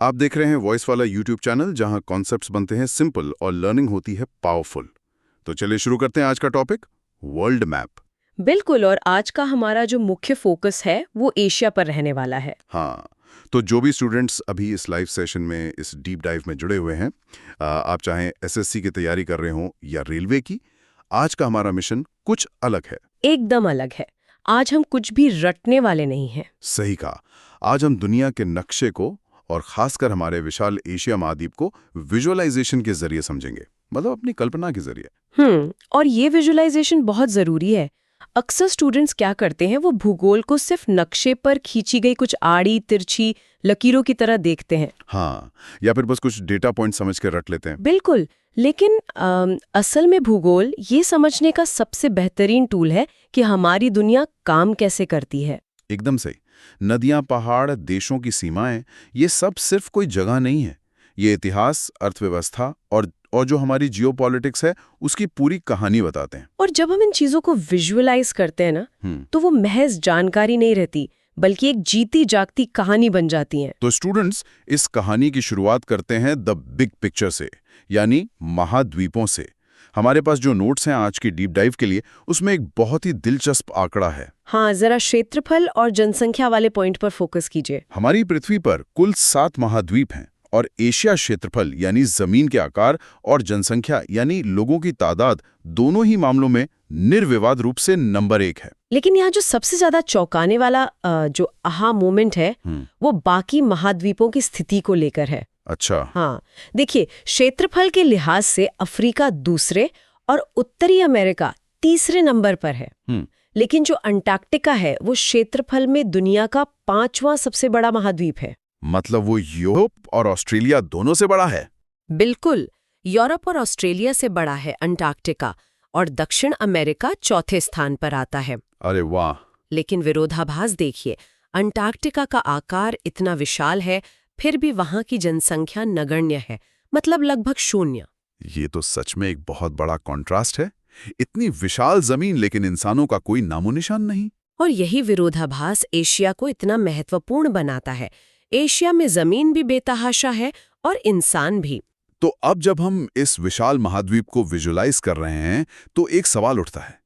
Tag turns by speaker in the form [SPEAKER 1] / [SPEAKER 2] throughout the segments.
[SPEAKER 1] आप देख रहे हैं वॉइस वाला यूट्यूब चैनल जहां कॉन्सेप्ट्स बनते हैं सिंपल और लर्निंग होती है पावरफुल। तो चलिए शुरू करते हैं आज का टॉपिक, वर्ल्ड मैप।
[SPEAKER 2] बिल्कुल। और आज का हमारा जो मुख्य फोकस है वो एशिया पर रहने वाला है।
[SPEAKER 1] हाँ, तो जो भी स्टूडेंट्स अभी इस लाइव सेशन में इस डीप डाइव में जुड़े हुए हैं, आप चाहें एसएससी की तैयारी कर रहे हो या रेलवे की, आज का हमारा मिशन कुछ अलग है।
[SPEAKER 2] एकदम अलग है। आज हम कुछ भी रटने वाले नहीं हैं।
[SPEAKER 1] सही कहा। आज हम दुनिया के नक्शे को और खासकर हमारे विशाल एशिया महाद्वीप को विजुअलाइजेशन के जरिए समझेंगे, मतलब अपनी कल्पना के जरिए।
[SPEAKER 2] और ये विजुअलाइजेशन बहुत जरूरी है। अक्सर स्टूडेंट्स क्या करते हैं, वो भूगोल को सिर्फ नक्शे पर खींची गई कुछ आड़ी तिरछी लकीरों की तरह देखते हैं।
[SPEAKER 1] हाँ, या फिर बस कुछ डेटा पॉइंट समझ कर रट लेते हैं।
[SPEAKER 2] बिल्कुल। लेकिन असल में भूगोल ये समझने का सबसे बेहतरीन टूल है कि हमारी दुनिया काम कैसे करती है।
[SPEAKER 1] एकदम सही। नदियां, पहाड़, देशों की सीमाएं, ये सब सिर्फ कोई जगह नहीं है। ये इतिहास, अर्थव्यवस्था और जो हमारी जियोपॉलिटिक्स है, उसकी पूरी कहानी बताते हैं।
[SPEAKER 2] और जब हम इन चीजों को विजुअलाइज करते हैं ना, तो वो महज जानकारी नहीं रहती, बल्कि एक जीती जागती कहानी बन जाती हैं।
[SPEAKER 1] तो स्टूडेंट्स, इस कहानी की शुरुआत करते हैं द बिग पिक्चर से, यानी महाद्वीपों से। हमारे पास जो नोट्स हैं आज की डीप डाइव के लिए, उसमें एक बहुत ही दिलचस्प आंकड़ा है।
[SPEAKER 2] हाँ, जरा क्षेत्रफल और जनसंख्या वाले पॉइंट पर फोकस कीजिए।
[SPEAKER 1] हमारी पृथ्वी पर कुल 7 महाद्वीप हैं और एशिया क्षेत्रफल यानी जमीन के आकार और जनसंख्या यानी लोगों की तादाद, दोनों ही मामलों में निर्विवाद रूप से नंबर 1 है।
[SPEAKER 2] लेकिन यहाँ जो सबसे ज्यादा चौंकाने वाला जो आहा मोमेंट है, वो बाकी महाद्वीपों की स्थिति को लेकर है।
[SPEAKER 1] अच्छा।
[SPEAKER 2] हाँ, देखिए, क्षेत्रफल के लिहाज से अफ्रीका दूसरे और उत्तरी अमेरिका तीसरे नंबर पर है। लेकिन जो अंटार्कटिका है, वो क्षेत्रफल में दुनिया का 5वां सबसे बड़ा महाद्वीप है।
[SPEAKER 1] मतलब वो यूरोप और ऑस्ट्रेलिया दोनों से बड़ा है?
[SPEAKER 2] बिल्कुल। यूरोप और ऑस्ट्रेलिया से बड़ा है अंटार्कटिका, और दक्षिण अमेरिका चौथे स्थान पर आता है।
[SPEAKER 1] अरे वाह!
[SPEAKER 2] लेकिन विरोधाभास देखिए, अंटार्कटिका का आकार इतना विशाल है, फिर भी वहां की जनसंख्या नगण्य है, मतलब लगभग 0।
[SPEAKER 1] ये तो सच में एक बहुत बड़ा कॉन्ट्रास्ट है। इतनी विशाल जमीन, लेकिन इंसानों का कोई नामोनिशान नहीं।
[SPEAKER 2] और यही विरोधाभास एशिया को इतना महत्वपूर्ण बनाता है। एशिया में जमीन भी बेतहाशा है और इंसान भी।
[SPEAKER 1] तो अब जब हम इस विशाल महाद्वीप को विजुलाइज कर रहे हैं, तो एक सवाल उठता है,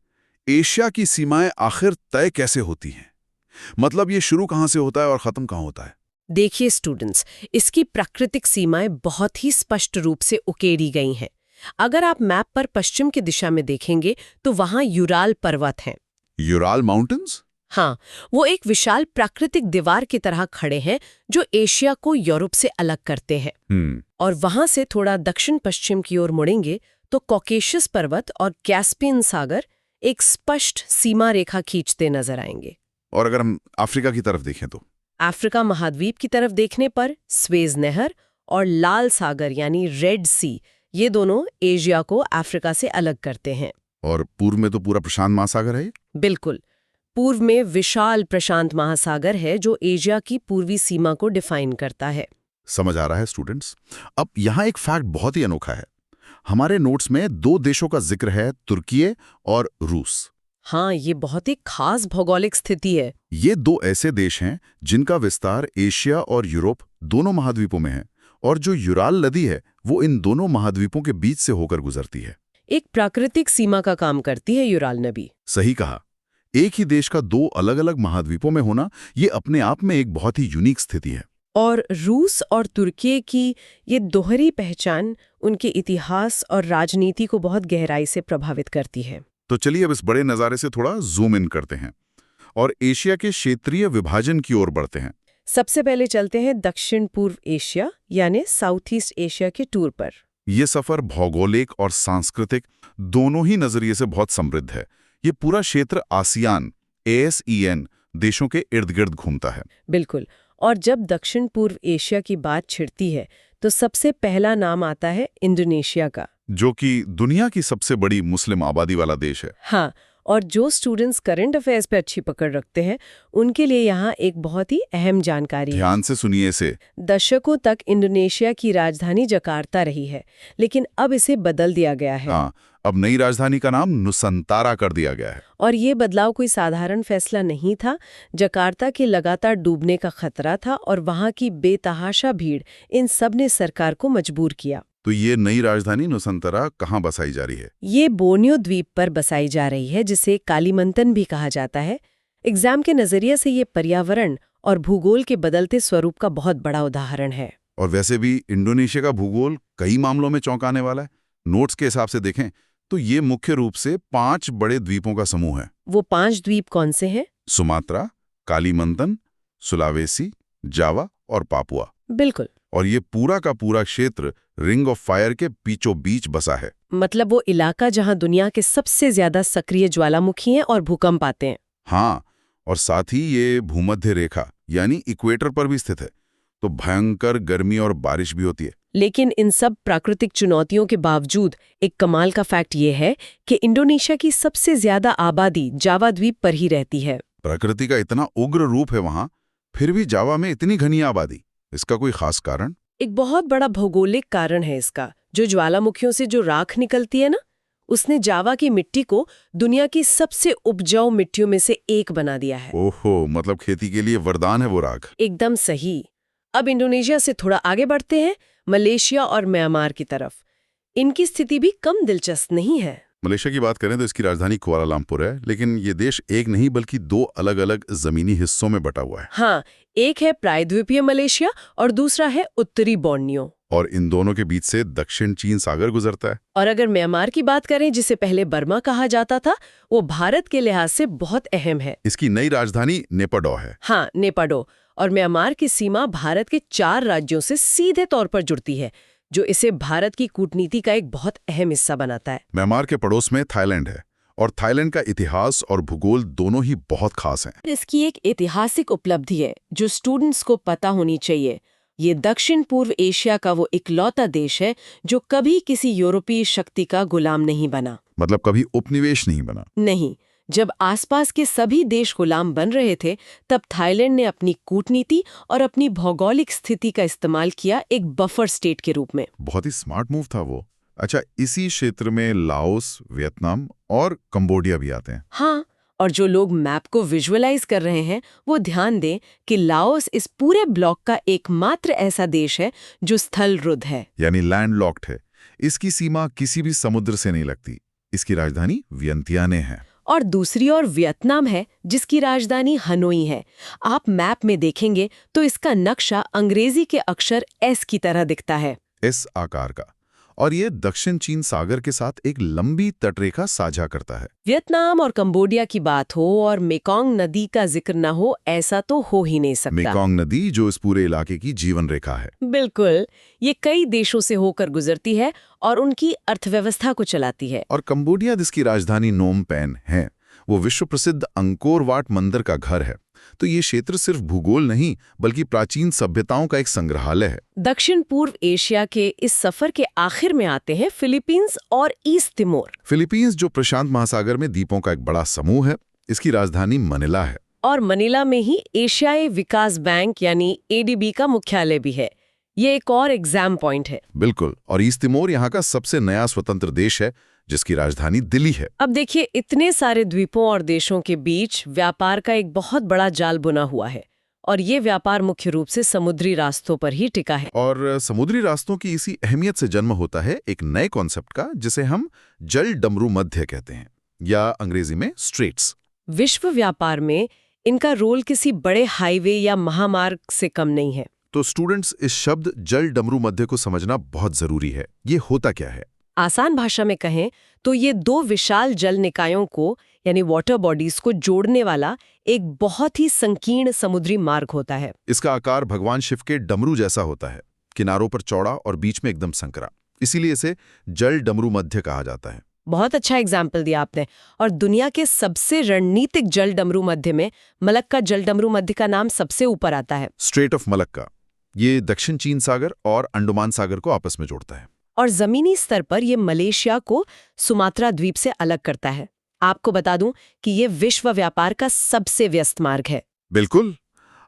[SPEAKER 1] एशिया की सीमाएं आखिर तय कैसे होती हैं? मतलब ये शुरू कहां से होता है और खत्म कहां होता है?
[SPEAKER 2] देखिए स्टूडेंट्स, इसकी प्राकृतिक सीमाएं बहुत ही स्पष्ट रूप से उकेरी गई हैं। अगर आप मैप पर पश्चिम की दिशा में देखेंगे, तो वहां यूराल पर्वत हैं।
[SPEAKER 1] Ural mountains?
[SPEAKER 2] हाँ, वो एक विशाल प्राकृतिक दीवार की तरह खड़े हैं, जो एशिया को यूरोप से अलग करते हैं। और वहां से थोड़ा दक्षिण पश्चिम की ओर मुड़ेंगे तो कॉकेशस पर्वत और कैस्पियन सागर एक स्पष्ट सीमा रेखा खींचते नजर आएंगे।
[SPEAKER 1] और अगर हम अफ्रीका की तरफ देखें तो?
[SPEAKER 2] अफ्रीका महाद्वीप की तरफ देखने पर स्वेज नहर और लाल सागर यानी रेड सी, ये दोनों एशिया को अफ्रीका से अलग करते हैं।
[SPEAKER 1] और पूर्व में तो पूरा प्रशांत महासागर है?
[SPEAKER 2] बिल्कुल। पूर्व में विशाल प्रशांत महासागर है, जो एशिया की पूर्वी सीमा को डिफाइन करता है।
[SPEAKER 1] समझ आ रहा है स्टूडेंट्स। अब यहाँ एक फैक्ट बहुत ही अनोखा है। हमारे नोट्स में 2 देशों का जिक्र है, तुर्की और रूस।
[SPEAKER 2] हाँ, ये बहुत ही खास भौगोलिक स्थिति है।
[SPEAKER 1] ये 2 ऐसे देश हैं जिनका विस्तार एशिया और यूरोप दोनों महाद्वीपों में है, और जो यूराल नदी है वो इन दोनों महाद्वीपों के बीच से होकर गुजरती है।
[SPEAKER 2] एक प्राकृतिक सीमा का काम करती है यूराल नदी।
[SPEAKER 1] सही कहा। एक ही देश का 2 अलग अलग महाद्वीपों में होना, ये अपने आप में एक बहुत ही यूनिक स्थिति है।
[SPEAKER 2] और रूस और तुर्की की ये दोहरी पहचान उनके इतिहास और राजनीति को बहुत गहराई से प्रभावित करती है।
[SPEAKER 1] तो चलिए अब इस बड़े नज़ारे से थोड़ा जूम इन करते हैं और एशिया के क्षेत्रीय विभाजन की ओर बढ़ते हैं।
[SPEAKER 2] सबसे पहले चलते हैं दक्षिण पूर्व एशिया यानी साउथ ईस्ट एशिया के टूर पर।
[SPEAKER 1] ये सफर भौगोलिक और सांस्कृतिक दोनों ही नजरिए से बहुत समृद्ध है। ये पूरा क्षेत्र आसियान ASEAN देशों के इर्द गिर्द घूमता है।
[SPEAKER 2] बिल्कुल। और जब दक्षिण पूर्व एशिया की बात छिड़ती है, तो सबसे पहला नाम आता है इंडोनेशिया का,
[SPEAKER 1] जो कि दुनिया की सबसे बड़ी मुस्लिम आबादी वाला देश है।
[SPEAKER 2] हाँ, और जो स्टूडेंट्स करंट अफेयर्स पे अच्छी पकड़ रखते हैं, उनके लिए यहाँ एक बहुत ही अहम जानकारी है।
[SPEAKER 1] ध्यान से सुनिए इसे।
[SPEAKER 2] दशकों तक इंडोनेशिया की राजधानी जकार्ता रही है, लेकिन अब इसे बदल दिया गया है।
[SPEAKER 1] हाँ, अब नई राजधानी का नाम नुसंतारा कर दिया गया है।
[SPEAKER 2] और ये बदलाव कोई साधारण फैसला नहीं था। जकार्ता के लगातार डूबने का खतरा था और वहां की बेतहाशा भीड़, इन सब ने सरकार को मजबूर किया।
[SPEAKER 1] तो ये नई राजधानी नुसंतारा कहाँ बसाई जा रही है?
[SPEAKER 2] ये बोर्नियो द्वीप पर बसाई जा रही है, जिसे कालीमंतन भी कहा जाता है। एग्जाम के नजरिए से ये पर्यावरण और भूगोल के बदलते स्वरूप का बहुत बड़ा उदाहरण है।
[SPEAKER 1] और वैसे भी इंडोनेशिया का भूगोल कई मामलों में चौंकाने वाला है। नोट्स के हिसाब से देखें तो ये मुख्य रूप से 5 बड़े द्वीपों का समूह है।
[SPEAKER 2] वो 5 द्वीप कौन से हैं?
[SPEAKER 1] सुमात्रा, कालीमंतन, सुलावेसी, जावा और पापुआ।
[SPEAKER 2] बिल्कुल।
[SPEAKER 1] और ये पूरा का पूरा क्षेत्र रिंग ऑफ फायर के बीचों बीच बसा है।
[SPEAKER 2] मतलब वो इलाका जहां दुनिया के सबसे ज्यादा सक्रिय ज्वालामुखी हैं और भूकंप आते हैं।
[SPEAKER 1] हाँ, और साथ ही ये भूमध्य रेखा यानी इक्वेटर पर भी स्थित है, तो भयंकर गर्मी और बारिश भी होती है।
[SPEAKER 2] लेकिन इन सब प्राकृतिक चुनौतियों के बावजूद एक कमाल का फैक्ट ये है कि इंडोनेशिया की सबसे ज्यादा आबादी जावा द्वीप पर ही रहती है।
[SPEAKER 1] प्रकृति का इतना उग्र रूप है वहां, फिर भी जावा में इतनी घनी आबादी। इसका कोई खास कारण?
[SPEAKER 2] एक बहुत बड़ा भौगोलिक कारण है इसका। जो ज्वालामुखियों से जो राख निकलती है ना, उसने जावा की मिट्टी को दुनिया की सबसे उपजाऊ मिट्टियों में से एक बना दिया है।
[SPEAKER 1] ओहो, मतलब खेती के लिए वरदान है वो राख।
[SPEAKER 2] एकदम सही। अब इंडोनेशिया से थोड़ा आगे बढ़ते हैं, मलेशिया और म्यांमार की तरफ। इनकी स्थिति भी कम दिलचस्प नहीं है।
[SPEAKER 1] मलेशिया की बात करें तो इसकी राजधानी कुआलालंपुर है, लेकिन ये देश एक नहीं बल्कि 2 अलग-अलग जमीनी हिस्सों में बटा हुआ है।
[SPEAKER 2] हाँ, एक है प्रायद्वीपीय मलेशिया और दूसरा है उत्तरी बोर्नियो।
[SPEAKER 1] और इन दोनों के बीच से दक्षिण चीन सागर गुजरता है।
[SPEAKER 2] और अगर म्यांमार की बात करें, जिसे पहले बर्मा कहा जाता था, वो भारत के लिहाज से बहुत अहम है।
[SPEAKER 1] इसकी नई राजधानी नेपडो है।
[SPEAKER 2] हाँ, नेपडो। और म्यांमार की सीमा भारत के 4 राज्यों से सीधे तौर पर जुड़ती है, जो इसे भारत की कूटनीति का एक बहुत अहम हिस्सा बनाता है।
[SPEAKER 1] म्यांमार के पड़ोस में थाईलैंड है, और थाईलैंड का इतिहास और भूगोल दोनों ही बहुत खास हैं।
[SPEAKER 2] इसकी एक ऐतिहासिक उपलब्धि है जो स्टूडेंट्स को पता होनी चाहिए। ये दक्षिण पूर्व एशिया का वो इकलौता देश है जो कभी किसी यूरोपीय शक्ति का गुलाम नहीं बना।
[SPEAKER 1] मतलब कभी उपनिवेश नहीं बना।
[SPEAKER 2] नहीं। जब आसपास के सभी देश गुलाम बन रहे थे, तब थाईलैंड ने अपनी कूटनीति और अपनी भौगोलिक स्थिति का इस्तेमाल किया एक बफर स्टेट के रूप में।
[SPEAKER 1] बहुत ही स्मार्ट मूव था वो। अच्छा, इसी क्षेत्र में लाओस, वियतनाम और कंबोडिया भी आते हैं।
[SPEAKER 2] हाँ, और जो लोग मैप को विजुअलाइज कर रहे हैं वो ध्यान दें कि लाओस इस पूरे ब्लॉक का एकमात्र ऐसा देश है जो स्थलरुद्ध है,
[SPEAKER 1] यानी लैंडलॉक्ड है। इसकी सीमा किसी भी समुद्र से नहीं लगती। इसकी राजधानी वियंतियाने है।
[SPEAKER 2] और दूसरी ओर वियतनाम है, जिसकी राजधानी हनोई है। आप मैप में देखेंगे तो इसका नक्शा अंग्रेजी के अक्षर एस की तरह दिखता है,
[SPEAKER 1] इस आकार का, और ये दक्षिण चीन सागर के साथ एक लंबी तटरेखा साझा करता है।
[SPEAKER 2] वियतनाम और कंबोडिया की बात हो और मेकोंग नदी का जिक्र न हो, ऐसा तो हो ही नहीं सकता।
[SPEAKER 1] मेकोंग नदी जो इस पूरे इलाके की जीवन रेखा है।
[SPEAKER 2] बिल्कुल, ये कई देशों से होकर गुजरती है और उनकी अर्थव्यवस्था को चलाती है।
[SPEAKER 1] और कंबोडिया, जिसकी राजधानी नोम पेन है, वो विश्व प्रसिद्ध अंकोर वाट मंदिर का घर है। तो ये क्षेत्र सिर्फ भूगोल नहीं बल्कि प्राचीन सभ्यताओं का एक संग्रहालय है।
[SPEAKER 2] दक्षिण पूर्व एशिया के इस सफर के आखिर में आते हैं फिलीपींस और ईस्ट तिमोर।
[SPEAKER 1] फिलीपींस जो प्रशांत महासागर में द्वीपों का एक बड़ा समूह है। इसकी राजधानी मनीला है।
[SPEAKER 2] और मनीला में ही एशियाई विकास बैंक यानी एडीबी का मुख्यालय भी है। ये एक और एग्जाम पॉइंट है।
[SPEAKER 1] बिल्कुल। और ईस्ट तिमोर यहाँ का सबसे नया स्वतंत्र देश है, जिसकी राजधानी दिल्ली है।
[SPEAKER 2] अब देखिए, इतने सारे द्वीपों और देशों के बीच व्यापार का एक बहुत बड़ा जाल बुना हुआ है, और ये व्यापार मुख्य रूप से समुद्री रास्तों पर ही टिका है।
[SPEAKER 1] और समुद्री रास्तों की इसी अहमियत से जन्म होता है एक नए कॉन्सेप्ट का, जिसे हम जल डमरू मध्य कहते हैं, या अंग्रेजी में स्ट्रेट्स।
[SPEAKER 2] विश्व व्यापार में इनका रोल किसी बड़े हाईवे या महामार्ग से कम नहीं है।
[SPEAKER 1] तो स्टूडेंट्स, इस शब्द जल डमरू मध्य को समझना बहुत जरूरी है। ये होता क्या है?
[SPEAKER 2] आसान भाषा में कहें तो ये 2 विशाल जल निकायों को यानी वाटर बॉडीज को जोड़ने वाला एक बहुत ही संकीर्ण समुद्री मार्ग होता है।
[SPEAKER 1] इसका आकार भगवान शिव के डमरू जैसा होता है, किनारों पर चौड़ा और बीच में एकदम संकरा। इसीलिए इसे जल डमरू मध्य कहा जाता है।
[SPEAKER 2] बहुत अच्छा एग्जाम्पल दिया आपने। और दुनिया के सबसे रणनीतिक जल डमरू मध्य में मलक्का जल डमरू मध्य का नाम सबसे ऊपर आता है।
[SPEAKER 1] स्ट्रेट ऑफ मलक्का ये दक्षिण चीन सागर और अंडमान सागर को आपस में जोड़ता है।
[SPEAKER 2] और जमीनी स्तर पर यह मलेशिया को सुमात्रा द्वीप से अलग करता है। आपको बता दूं कि यह विश्व व्यापार का सबसे व्यस्त मार्ग है।
[SPEAKER 1] बिल्कुल।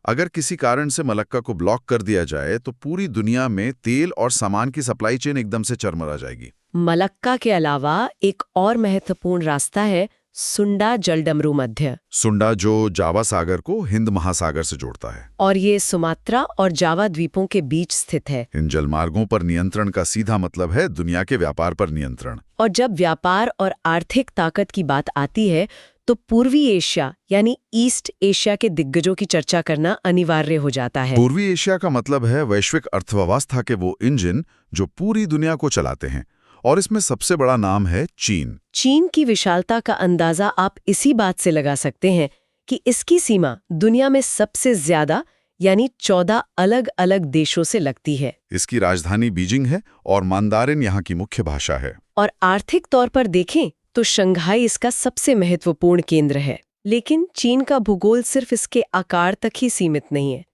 [SPEAKER 1] अगर किसी कारण से मलक्का को ब्लॉक कर दिया जाए तो पूरी दुनिया में तेल और सामान की सप्लाई चेन एकदम से चरमरा जाएगी।
[SPEAKER 2] मलक्का के अलावा एक और महत्वपूर्ण रास्ता है सुंडा जलडमरू मध्य,
[SPEAKER 1] सुंडा जो जावा सागर को हिंद महासागर से जोड़ता है।
[SPEAKER 2] और ये सुमात्रा और जावा द्वीपों के बीच स्थित है।
[SPEAKER 1] इन जलमार्गों पर नियंत्रण का सीधा मतलब है दुनिया के व्यापार पर नियंत्रण।
[SPEAKER 2] और जब व्यापार और आर्थिक ताकत की बात आती है तो पूर्वी एशिया यानी ईस्ट एशिया के दिग्गजों की चर्चा करना अनिवार्य हो जाता है।
[SPEAKER 1] पूर्वी एशिया का मतलब है वैश्विक अर्थव्यवस्था के वो इंजन जो पूरी दुनिया को चलाते हैं, और इसमें सबसे बड़ा नाम है चीन।
[SPEAKER 2] चीन की विशालता का अंदाजा आप इसी बात से लगा सकते हैं कि इसकी सीमा दुनिया में सबसे ज्यादा यानी 14 अलग अलग देशों से लगती है।
[SPEAKER 1] इसकी राजधानी बीजिंग है और मांदारिन यहाँ की मुख्य भाषा है।
[SPEAKER 2] और आर्थिक तौर पर देखें तो शंघाई इसका सबसे महत्वपूर्ण केंद्र है। लेकिन चीन का भूगोल सिर्फ इसके आकार तक ही सीमित नहीं है।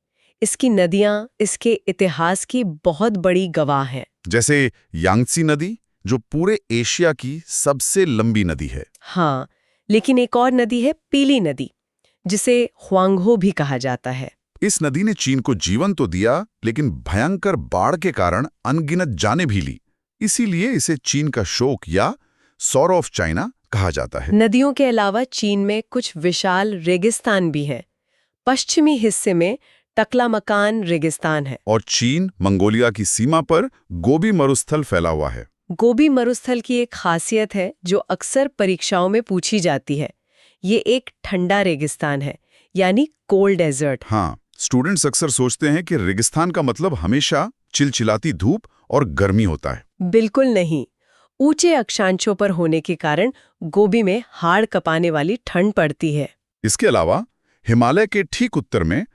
[SPEAKER 2] इसकी नदियां इसके इतिहास की बहुत बड़ी गवाह हैं।
[SPEAKER 1] जैसे यांगत्सी नदी जो पूरे एशिया की सबसे लंबी नदी है।
[SPEAKER 2] हाँ, लेकिन एक और नदी है पीली नदी, जिसे ह्वांगहो भी कहा जाता है।
[SPEAKER 1] इस नदी ने चीन को जीवन तो दिया, लेकिन भयंकर बाढ़ के कारण अनगिनत जानें भी ली। इसीलिए इसे चीन का शोक या सॉरो ऑफ चाइना कहा जाता है।
[SPEAKER 2] नदियों के अलावा चीन में कुछ विशाल रेगिस्तान भी हैं। पश्चिमी हिस्से में टकलामकान रेगिस्तान है।
[SPEAKER 1] और चीन मंगोलिया की सीमा पर गोबी मरुस्थल फैला हुआ है।
[SPEAKER 2] गोबी मरुस्थल की एक खासियत है जो अक्सर परीक्षाओं में पूछी जाती है। ये एक ठंडा रेगिस्तान है, यानी कोल्ड डेजर्ट।
[SPEAKER 1] हाँ, स्टूडेंट्स अक्सर सोचते हैं कि रेगिस्तान का मतलब हमेशा चिलचिलाती धूप और गर्मी होता है।
[SPEAKER 2] बिल्कुल नहीं। ऊंचे अक्षांशों पर होने के कारण गोबी में हाड़ कपाने वाली ठंड पड़ती है।
[SPEAKER 1] इसके अलावा हिमालय के ठीक उत्तर में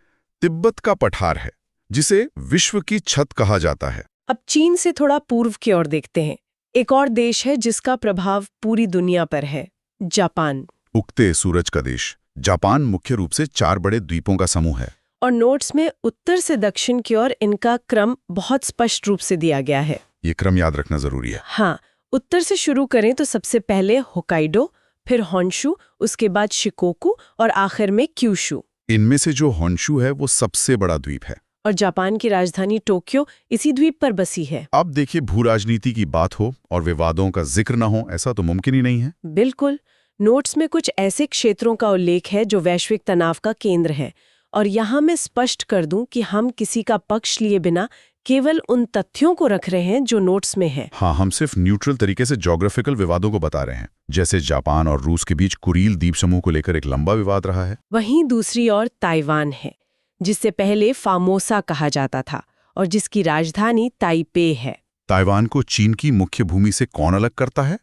[SPEAKER 1] तिब्बत का पठार है, जिसे विश्व की छत कहा जाता है।
[SPEAKER 2] अब चीन से थोड़ा पूर्व की ओर देखते हैं। एक और देश है जिसका प्रभाव पूरी दुनिया पर है, जापान।
[SPEAKER 1] उगते सूरज का देश जापान मुख्य रूप से 4 बड़े द्वीपों का समूह है।
[SPEAKER 2] और नोट्स में उत्तर से दक्षिण की ओर इनका क्रम बहुत स्पष्ट रूप से दिया गया है।
[SPEAKER 1] ये क्रम याद रखना जरूरी है।
[SPEAKER 2] हाँ, उत्तर से शुरू करें तो सबसे पहले होकाइडो, फिर होन्शु, उसके बाद शिकोकू और आखिर में क्यूशु।
[SPEAKER 1] इनमें से जो होन्शु है वो सबसे बड़ा द्वीप है।
[SPEAKER 2] और जापान की राजधानी टोक्यो इसी द्वीप पर बसी है।
[SPEAKER 1] अब देखिए, भू-राजनीति की बात हो और विवादों का जिक्र न हो, ऐसा तो मुमकिन ही नहीं है।
[SPEAKER 2] बिल्कुल। नोट्स में कुछ ऐसे क्षेत्रों का उल्लेख है जो वैश्विक तनाव का केंद्र है, और यहाँ मैं स्पष्ट कर दूं कि हम किसी का पक्ष लिए बिना केवल उन तथ्यों को रख रहे हैं जो नोट्स में है।
[SPEAKER 1] हाँ, हम सिर्फ न्यूट्रल तरीके से ज्योग्राफिकल विवादों को बता रहे हैं। जैसे जापान और रूस के बीच कुरील द्वीप समूह को लेकर एक लंबा विवाद रहा है।
[SPEAKER 2] वहीं दूसरी ओर ताइवान है, जिसे पहले फामोसा कहा जाता था और जिसकी राजधानी ताइपे है।
[SPEAKER 1] ताइवान को चीन की मुख्य भूमि से कौन अलग करता है?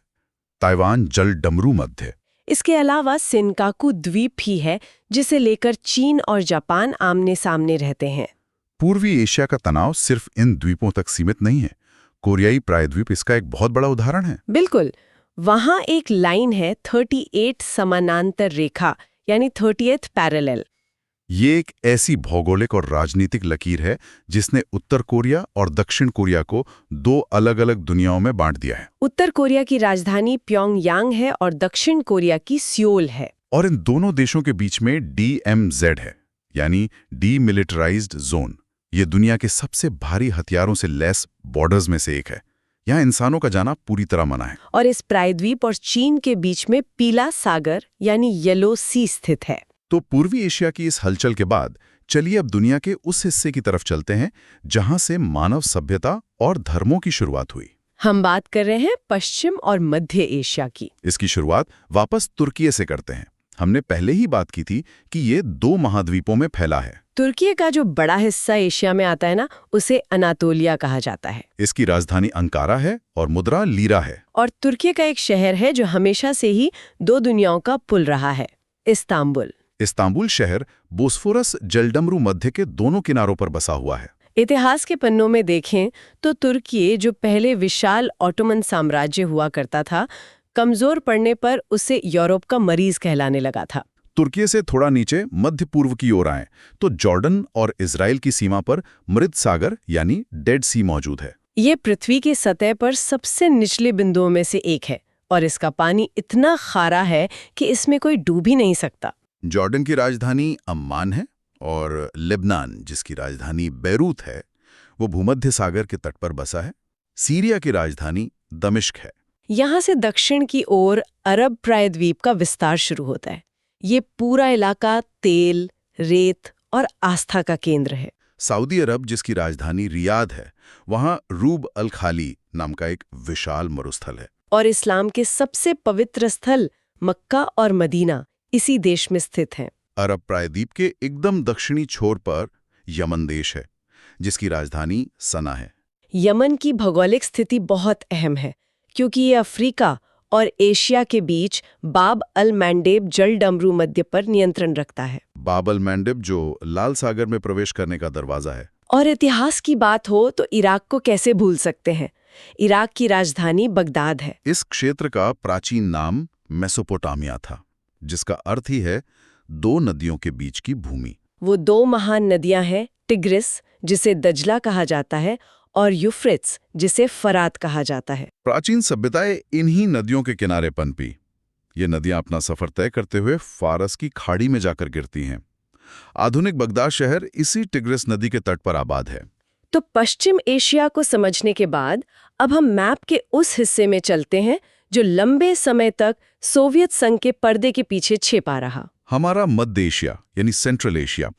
[SPEAKER 1] ताइवान जल डमरू मध्य।
[SPEAKER 2] इसके अलावा सेनकाकू द्वीप भी है, जिसे लेकर चीन और जापान आमने सामने रहते हैं।
[SPEAKER 1] पूर्वी एशिया का तनाव सिर्फ इन द्वीपों तक सीमित नहीं है। कोरियाई प्रायद्वीप इसका एक बहुत बड़ा उदाहरण है।
[SPEAKER 2] बिल्कुल। वहां एक लाइन है 38 समानांतर रेखा, यानी 30th पैरेलल।
[SPEAKER 1] ये एक ऐसी भौगोलिक और राजनीतिक लकीर है जिसने उत्तर कोरिया और दक्षिण कोरिया को 2 अलग-अलग दुनियाओं में बांट दिया है।
[SPEAKER 2] उत्तर कोरिया की राजधानी प्योंगयांग है और दक्षिण कोरिया की सियोल है।
[SPEAKER 1] और इन दोनों देशों के बीच में DMZ है, यानी डीमिलिटराइज्ड जोन। ये दुनिया के सबसे भारी हथियारों से लैस बॉर्डर्स में से एक है। यहाँ इंसानों का जाना पूरी तरह मना है।
[SPEAKER 2] और इस प्रायद्वीप और चीन के बीच में पीला सागर यानी येलो सी स्थित है।
[SPEAKER 1] तो पूर्वी एशिया की इस हलचल के बाद चलिए अब दुनिया के उस हिस्से की तरफ चलते हैं जहां से मानव सभ्यता और धर्मों की शुरुआत हुई।
[SPEAKER 2] हम बात कर रहे हैं पश्चिम और मध्य एशिया की।
[SPEAKER 1] इसकी शुरुआत वापस तुर्की से करते हैं। हमने पहले ही बात की थी कि ये 2 महाद्वीपों में फैला है।
[SPEAKER 2] तुर्की का जो बड़ा हिस्सा एशिया में आता है ना, उसे अनातोलिया कहा जाता है।
[SPEAKER 1] इसकी राजधानी अंकारा है और मुद्रा लीरा है।
[SPEAKER 2] और तुर्की का एक शहर है जो हमेशा से ही 2 दुनियाओं का पुल रहा है, इस्तांबुल।
[SPEAKER 1] इस्तांबुल शहर बोस्फोरस जलडमरू मध्य के दोनों किनारों पर बसा हुआ है।
[SPEAKER 2] इतिहास के पन्नों में देखें तो तुर्की, जो पहले विशाल ऑटोमन साम्राज्य हुआ करता था, कमजोर पड़ने पर उसे यूरोप का मरीज कहलाने लगा था।
[SPEAKER 1] तुर्की से थोड़ा नीचे मध्य पूर्व की ओर आए तो जॉर्डन और इजराइल की सीमा पर मृत सागर यानी डेड सी मौजूद है।
[SPEAKER 2] ये पृथ्वी की सतह पर सबसे निचले बिंदुओं में से एक है और इसका पानी इतना खारा है कि इसमें कोई डूब ही नहीं सकता।
[SPEAKER 1] जॉर्डन की राजधानी अम्मान है और लेबनान, जिसकी राजधानी बैरूत है, वो भूमध्य सागर के तट पर बसा है। सीरिया की राजधानी दमिश्क है।
[SPEAKER 2] यहाँ से दक्षिण की ओर अरब प्रायद्वीप का विस्तार शुरू होता है। ये पूरा इलाका तेल, रेत और आस्था का केंद्र है।
[SPEAKER 1] सऊदी अरब, जिसकी राजधानी रियाद है, वहाँ रूब अल खाली नाम का एक विशाल मरुस्थल है।
[SPEAKER 2] और इस्लाम के सबसे पवित्र स्थल मक्का और मदीना इसी देश में स्थित हैं।
[SPEAKER 1] अरब प्रायद्वीप के एकदम दक्षिणी छोर पर यमन देश है, जिसकी राजधानी सना है।
[SPEAKER 2] यमन की भौगोलिक स्थिति बहुत अहम है, क्योंकि ये अफ्रीका और एशिया के बीच बाब अल मैंडेब जल डमरू मध्य पर नियंत्रण रखता है।
[SPEAKER 1] बाब अल मैंडेब जो लाल सागर में प्रवेश करने का दरवाजा है।
[SPEAKER 2] और इतिहास की बात हो तो इराक को कैसे भूल सकते हैं। इराक की राजधानी बगदाद है।
[SPEAKER 1] इस क्षेत्र का प्राचीन नाम मेसोपोटामिया था, जिसका अर्थ ही है दो नदियों के बीच की भूमि।
[SPEAKER 2] वो दो महान नदियां हैं, टिग्रिस जिसे दजला कहा जाता है और यूफ्रेट्स जिसे फरात कहा जाता है।
[SPEAKER 1] प्राचीन सभ्यताएं इन्हीं नदियों के किनारे पनपी। ये नदियां अपना सफर तय करते हुए फारस की खाड़ी में जाकर गिरती हैं। आधुनिक बगदाद शहर इसी टिग्रिस नदी के तट पर आबाद है।
[SPEAKER 2] तो पश्चिम एशिया को समझने के बाद अब हम मैप के उस हिस्से में चलते हैं जो लंबे समय तक सोवियत संघ के पर्दे के पीछे छिपा रहा।
[SPEAKER 1] हमारा मध्य एशिया यानी सेंट्रल एशिया,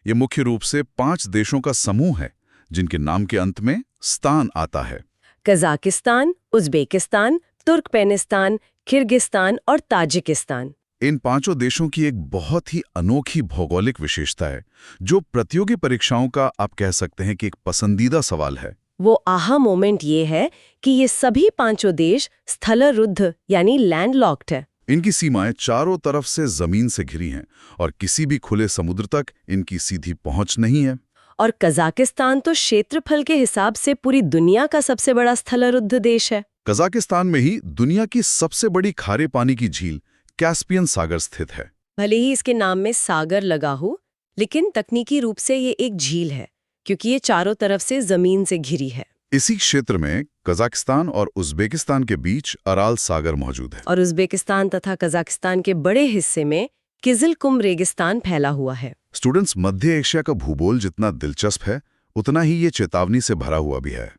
[SPEAKER 1] ये मुख्य रूप से 5 देशों का समूह है, जिनके नाम के अंत में स्तान आता है।
[SPEAKER 2] कजाकिस्तान, उज़्बेकिस्तान, तुर्कमेनिस्तान, किर्गिस्तान और ताजिकिस्तान।
[SPEAKER 1] इन 5 देशों की एक बहुत ही अनोखी भौगोलिक विशेषता है, जो प्रतियोगी परीक्षाओं का आप कह सकते हैं कि एक पसंदीदा सवाल है।
[SPEAKER 2] वो आहा मोमेंट ये है कि ये सभी 5 देश स्थलरुद्ध यानी लैंडलॉक्ड है।
[SPEAKER 1] इनकी सीमाएं चारों तरफ से जमीन से घिरी हैं और किसी भी खुले समुद्र तक इनकी सीधी पहुंच नहीं है।
[SPEAKER 2] और कजाकिस्तान तो क्षेत्रफल के हिसाब से पूरी दुनिया का सबसे बड़ा स्थलरुद्ध देश है।
[SPEAKER 1] कजाकिस्तान में ही दुनिया की सबसे बड़ी खारे पानी की झील कैस्पियन सागर स्थित है।
[SPEAKER 2] भले ही इसके नाम में सागर लगा हो, लेकिन तकनीकी रूप से ये एक झील है, क्योंकि ये चारों तरफ से जमीन से घिरी है।
[SPEAKER 1] इसी क्षेत्र में कजाकिस्तान और उज़्बेकिस्तान के बीच अराल सागर मौजूद है।
[SPEAKER 2] और उज़्बेकिस्तान तथा कजाकिस्तान के बड़े हिस्से में किजिलकुम रेगिस्तान फैला हुआ है।
[SPEAKER 1] स्टूडेंट्स, मध्य एशिया का भूगोल जितना दिलचस्प है, उतना ही ये चेतावनी से भरा हुआ भी है।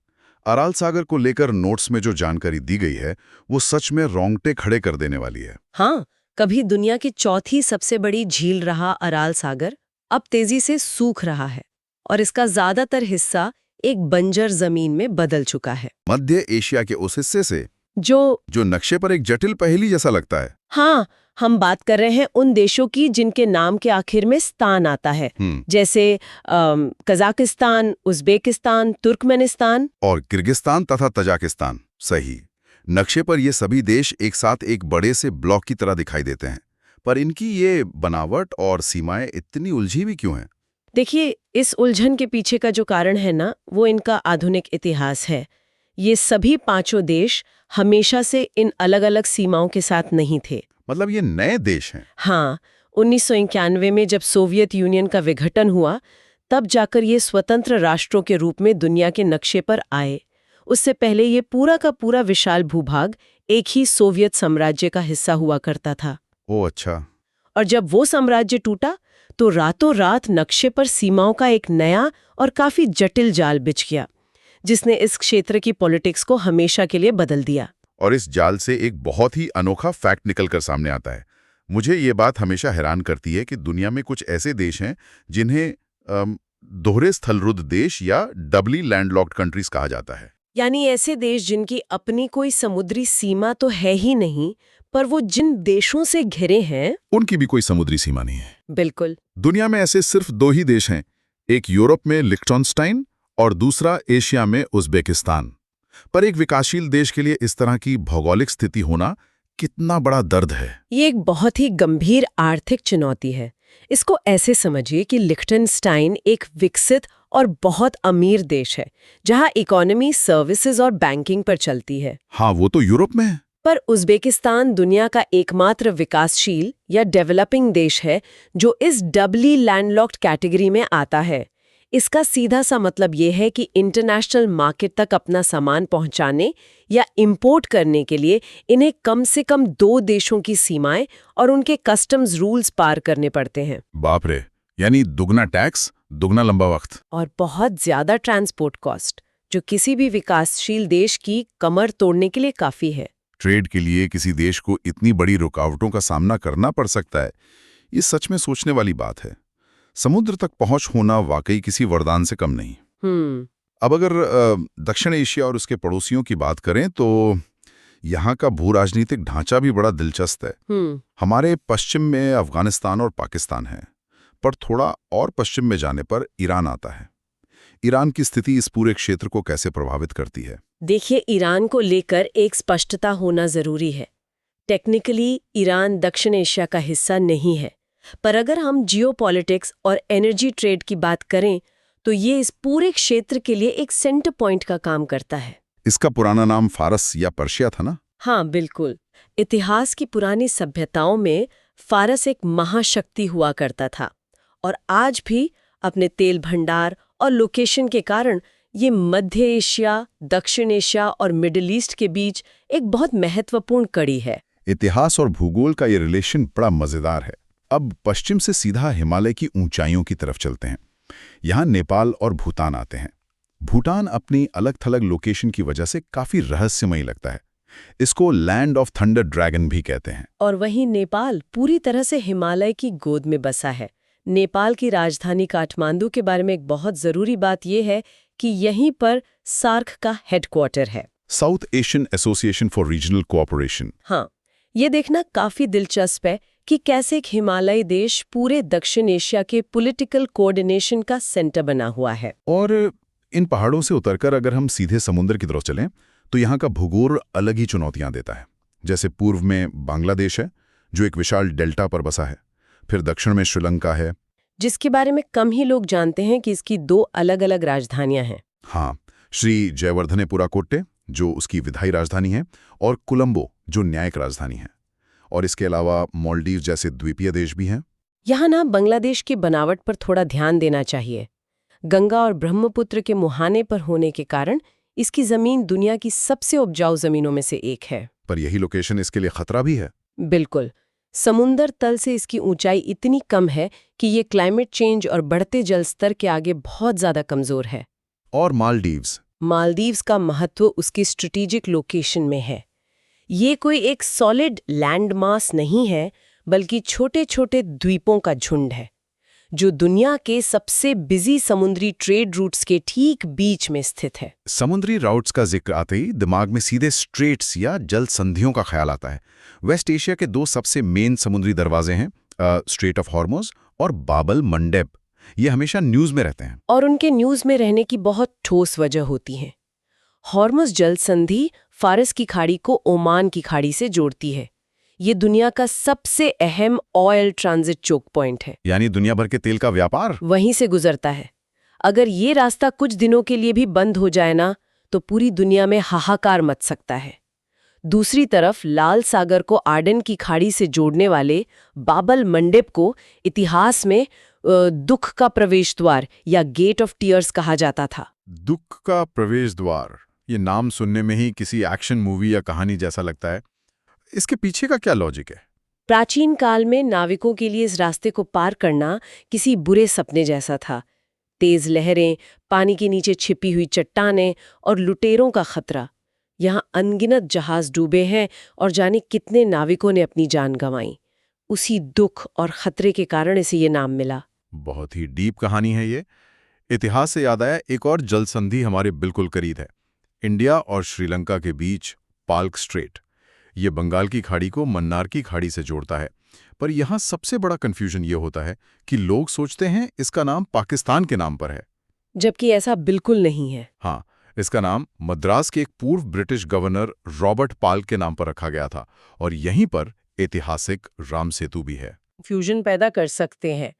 [SPEAKER 1] अराल सागर को लेकर नोट्स में जो जानकारी दी गई है, वो सच में रोंगटे खड़े कर देने वाली है।
[SPEAKER 2] हाँ, कभी दुनिया की चौथी सबसे बड़ी झील रहा अराल सागर अब तेजी से सूख रहा है और इसका ज्यादातर हिस्सा एक बंजर जमीन में बदल चुका है।
[SPEAKER 1] मध्य एशिया के उस हिस्से से
[SPEAKER 2] जो
[SPEAKER 1] नक्शे पर एक जटिल पहेली जैसा लगता है।
[SPEAKER 2] हाँ, हम बात कर रहे हैं उन देशों की जिनके नाम के आखिर में स्थान आता है, जैसे कजाकिस्तान, उज़्बेकिस्तान, तुर्कमेनिस्तान
[SPEAKER 1] और किर्गिस्तान तथा तजाकिस्तान। सही, नक्शे पर ये सभी देश एक साथ एक बड़े से ब्लॉक की तरह दिखाई देते हैं, पर इनकी ये बनावट और सीमाएं इतनी उलझी भी क्यों हैं?
[SPEAKER 2] देखिए, इस उलझन के पीछे का जो कारण है ना, वो इनका आधुनिक इतिहास है। ये सभी 5 देश हमेशा से इन अलग-अलग सीमाओं के साथ नहीं थे।
[SPEAKER 1] मतलब ये नए देश हैं?
[SPEAKER 2] हाँ, 1991 में जब सोवियत यूनियन का विघटन हुआ, तब जाकर ये स्वतंत्र राष्ट्रों के रूप में दुनिया के नक्शे पर आए। उससे पहले ये पूरा का पूरा विशाल भूभाग एक ही सोवियत साम्राज्य का हिस्सा हुआ करता था।
[SPEAKER 1] ओह अच्छा।
[SPEAKER 2] और जब वो साम्राज्य टूटा, तो रातों रात नक्शे पर सीमाओं का एक नया और काफी जटिल जाल बिछ गया, जिसने इस क्षेत्र की पॉलिटिक्स को हमेशा के लिए बदल दिया।
[SPEAKER 1] और इस जाल से एक बहुत ही अनोखा फैक्ट निकलकर सामने आता है। मुझे ये बात हमेशा हैरान करती है कि दुनिया में कुछ ऐसे देश हैं जिन्हें दोहरे स्थलरुद्ध देश या डबली लैंडलॉक्ड कंट्रीज कहा जाता है।
[SPEAKER 2] यानी ऐसे देश जिनकी अपनी कोई समुद्री सीमा तो है ही नहीं, पर वो जिन देशों से घिरे हैं
[SPEAKER 1] उनकी भी कोई समुद्री सीमा नहीं है।
[SPEAKER 2] बिल्कुल।
[SPEAKER 1] दुनिया में ऐसे सिर्फ 2 ही देश हैं, एक यूरोप में लिechtenstein और दूसरा एशिया में उज़्बेकिस्तान। पर एक विकासशील देश के लिए इस तरह की भौगोलिक स्थिति होना कितना बड़ा दर्द है।
[SPEAKER 2] ये एक बहुत ही गंभीर आर्थिक चुनौती है। इसको ऐसे समझिए कि लिechtenstein एक विकसित और बहुत अमीर देश है, जहां इकोनॉमी, सर्विसेज और बैंकिंग पर चलती है।
[SPEAKER 1] हाँ, वो तो यूरोप में है।
[SPEAKER 2] पर उज़्बेकिस्तान दुनिया का एकमात्र विकासशील या डेवलपिंग देश है जो इस डबली लैंडलॉक्ड कैटेगरी में आता है। इसका सीधा सा मतलब ये है कि इंटरनेशनल मार्केट तक अपना सामान पहुंचाने या इंपोर्ट करने के लिए इन्हें कम से कम 2 देशों की सीमाएं और उनके कस्टम्स रूल्स पार करने पड़ते हैं।
[SPEAKER 1] बाप रे, यानी दुगना टैक्स, दुगना लंबा वक्त
[SPEAKER 2] और बहुत ज्यादा ट्रांसपोर्ट कॉस्ट, जो किसी भी विकासशील देश की कमर तोड़ने के लिए काफी है।
[SPEAKER 1] ट्रेड के लिए किसी देश को इतनी बड़ी रुकावटों का सामना करना पड़ सकता है, ये सच में सोचने वाली बात है। समुद्र तक पहुंच होना वाकई किसी वरदान से कम नहीं। अब अगर दक्षिण एशिया और उसके पड़ोसियों की बात करें तो यहाँ का भू राजनीतिक ढांचा भी बड़ा दिलचस्प है। हमारे पश्चिम में अफगानिस्तान और पाकिस्तान है, पर थोड़ा और पश्चिम में जाने पर ईरान आता है। ईरान की स्थिति इस पूरे क्षेत्र को कैसे प्रभावित करती है?
[SPEAKER 2] देखिए, ईरान को लेकर एक स्पष्टता होना जरूरी है। टेक्निकली ईरान दक्षिण एशिया का हिस्सा नहीं है, पर अगर हम जियोपॉलिटिक्स और एनर्जी ट्रेड की बात करें तो ये इस पूरे क्षेत्र के लिए एक सेंटर पॉइंट का काम करता है।
[SPEAKER 1] इसका पुराना नाम फारस या पर्शिया था ना?
[SPEAKER 2] हाँ, बिल्कुल। इतिहास की पुरानी सभ्यताओं में फारस एक महाशक्ति हुआ करता था, और आज भी अपने तेल भंडार और लोकेशन के कारण ये मध्य एशिया, दक्षिण एशिया और मिडिल ईस्ट के बीच एक बहुत महत्वपूर्ण कड़ी है।
[SPEAKER 1] इतिहास और भूगोल का ये रिलेशन बड़ा मजेदार है। अब पश्चिम से सीधा हिमालय की ऊंचाइयों की तरफ चलते हैं। यहाँ नेपाल और भूटान आते हैं। भूटान अपनी अलग थलग लोकेशन की वजह से काफी रहस्यमयी लगता है। इसको लैंड ऑफ थंडर ड्रैगन भी कहते हैं।
[SPEAKER 2] और वहीं नेपाल पूरी तरह से हिमालय की गोद में बसा है। नेपाल की राजधानी काठमांडू के बारे में एक बहुत जरूरी बात यह है कि यहीं पर सार्क का हेडक्वार्टर है,
[SPEAKER 1] south Asian association for regional cooperation.
[SPEAKER 2] हाँ, ये देखना काफी दिलचस्प है कि कैसे एक हिमालयी देश पूरे दक्षिण एशिया के पॉलिटिकल कोऑर्डिनेशन का सेंटर बना हुआ है।
[SPEAKER 1] और इन पहाड़ों से उतरकर अगर हम सीधे समुद्र की तरफ चलें तो यहाँ का भूगोल अलग ही चुनौतियां देता है। जैसे पूर्व में बांग्लादेश है, जो एक विशाल डेल्टा पर बसा है। फिर दक्षिण में श्रीलंका है,
[SPEAKER 2] जिसके बारे में कम ही लोग जानते हैं कि इसकी 2 अलग-अलग राजधानियां हैं।
[SPEAKER 1] हाँ, श्री जयवर्धनेपुरा कोट्टे, जो उसकी विधायी राजधानी है, और कोलंबो, जो न्यायिक राजधानी है। और इसके अलावा मालदीव जैसे द्वीपीय देश भी हैं।
[SPEAKER 2] यहाँ ना बांग्लादेश की बनावट पर थोड़ा ध्यान देना चाहिए। गंगा और ब्रह्मपुत्र के मुहाने पर होने के कारण इसकी जमीन दुनिया की सबसे उपजाऊ जमीनों में से एक है।
[SPEAKER 1] पर यही लोकेशन इसके लिए खतरा भी है।
[SPEAKER 2] बिल्कुल। समुंदर तल से इसकी ऊंचाई इतनी कम है कि ये क्लाइमेट चेंज और बढ़ते जल स्तर के आगे बहुत ज्यादा कमजोर है।
[SPEAKER 1] और मालदीव्स
[SPEAKER 2] का महत्व उसकी स्ट्रेटेजिक लोकेशन में है। ये कोई एक सॉलिड लैंड मास नहीं है, बल्कि छोटे छोटे द्वीपों का झुंड है, जो दुनिया के सबसे बिजी समुद्री ट्रेड रूट्स के ठीक बीच में स्थित है।
[SPEAKER 1] समुद्री राउट्स का जिक्र आते ही दिमाग में सीधे स्ट्रेट्स या जल संधियों का ख्याल आता है। वेस्ट एशिया के 2 सबसे मेन समुद्री दरवाजे हैं, स्ट्रेट ऑफ हॉर्मुज और बाबल मंडेब। ये हमेशा न्यूज में रहते हैं,
[SPEAKER 2] और उनके न्यूज में रहने की बहुत ठोस वजह होती है। हॉर्मुज जल संधि फारस की खाड़ी को ओमान की खाड़ी से जोड़ती है। ये दुनिया का सबसे अहम ऑयल ट्रांजिट चोक पॉइंट है,
[SPEAKER 1] यानी दुनिया भर के तेल का व्यापार
[SPEAKER 2] वहीं से गुजरता है। अगर ये रास्ता कुछ दिनों के लिए भी बंद हो जाए ना, तो पूरी दुनिया में हाहाकार मच सकता है। दूसरी तरफ लाल सागर को आर्डन की खाड़ी से जोड़ने वाले बाबल मंडेब को इतिहास में दुख का प्रवेश द्वार या गेट ऑफ टीयर्स कहा जाता था।
[SPEAKER 1] दुख का प्रवेश द्वार, ये नाम सुनने में ही किसी एक्शन मूवी या कहानी जैसा लगता है। इसके पीछे का क्या लॉजिक है?
[SPEAKER 2] प्राचीन काल में नाविकों के लिए इस रास्ते को पार करना किसी बुरे सपने जैसा था। तेज लहरें, पानी के नीचे छिपी हुई चट्टानें और लुटेरों का खतरा। यहाँ अनगिनत जहाज डूबे हैं और जाने कितने नाविकों ने अपनी जान गंवाई। उसी दुख और खतरे के कारण इसे ये नाम मिला।
[SPEAKER 1] बहुत ही डीप कहानी है ये। इतिहास से याद आया, एक और जल संधि हमारे बिल्कुल करीब है, इंडिया और श्रीलंका के बीच पाल्क स्ट्रेट। ये बंगाल की खाड़ी को मन्नार की खाड़ी से जोड़ता है। पर यहाँ सबसे बड़ा कंफ्यूजन ये होता है कि लोग सोचते हैं इसका नाम पाकिस्तान के नाम पर है,
[SPEAKER 2] जबकि ऐसा बिल्कुल नहीं है।
[SPEAKER 1] हाँ, इसका नाम मद्रास के एक पूर्व ब्रिटिश गवर्नर रॉबर्ट पाल्क के नाम पर रखा गया था, और यहीं पर ऐतिहासिक राम सेतु भी है।
[SPEAKER 2] फ्यूजन पैदा कर सकते हैं।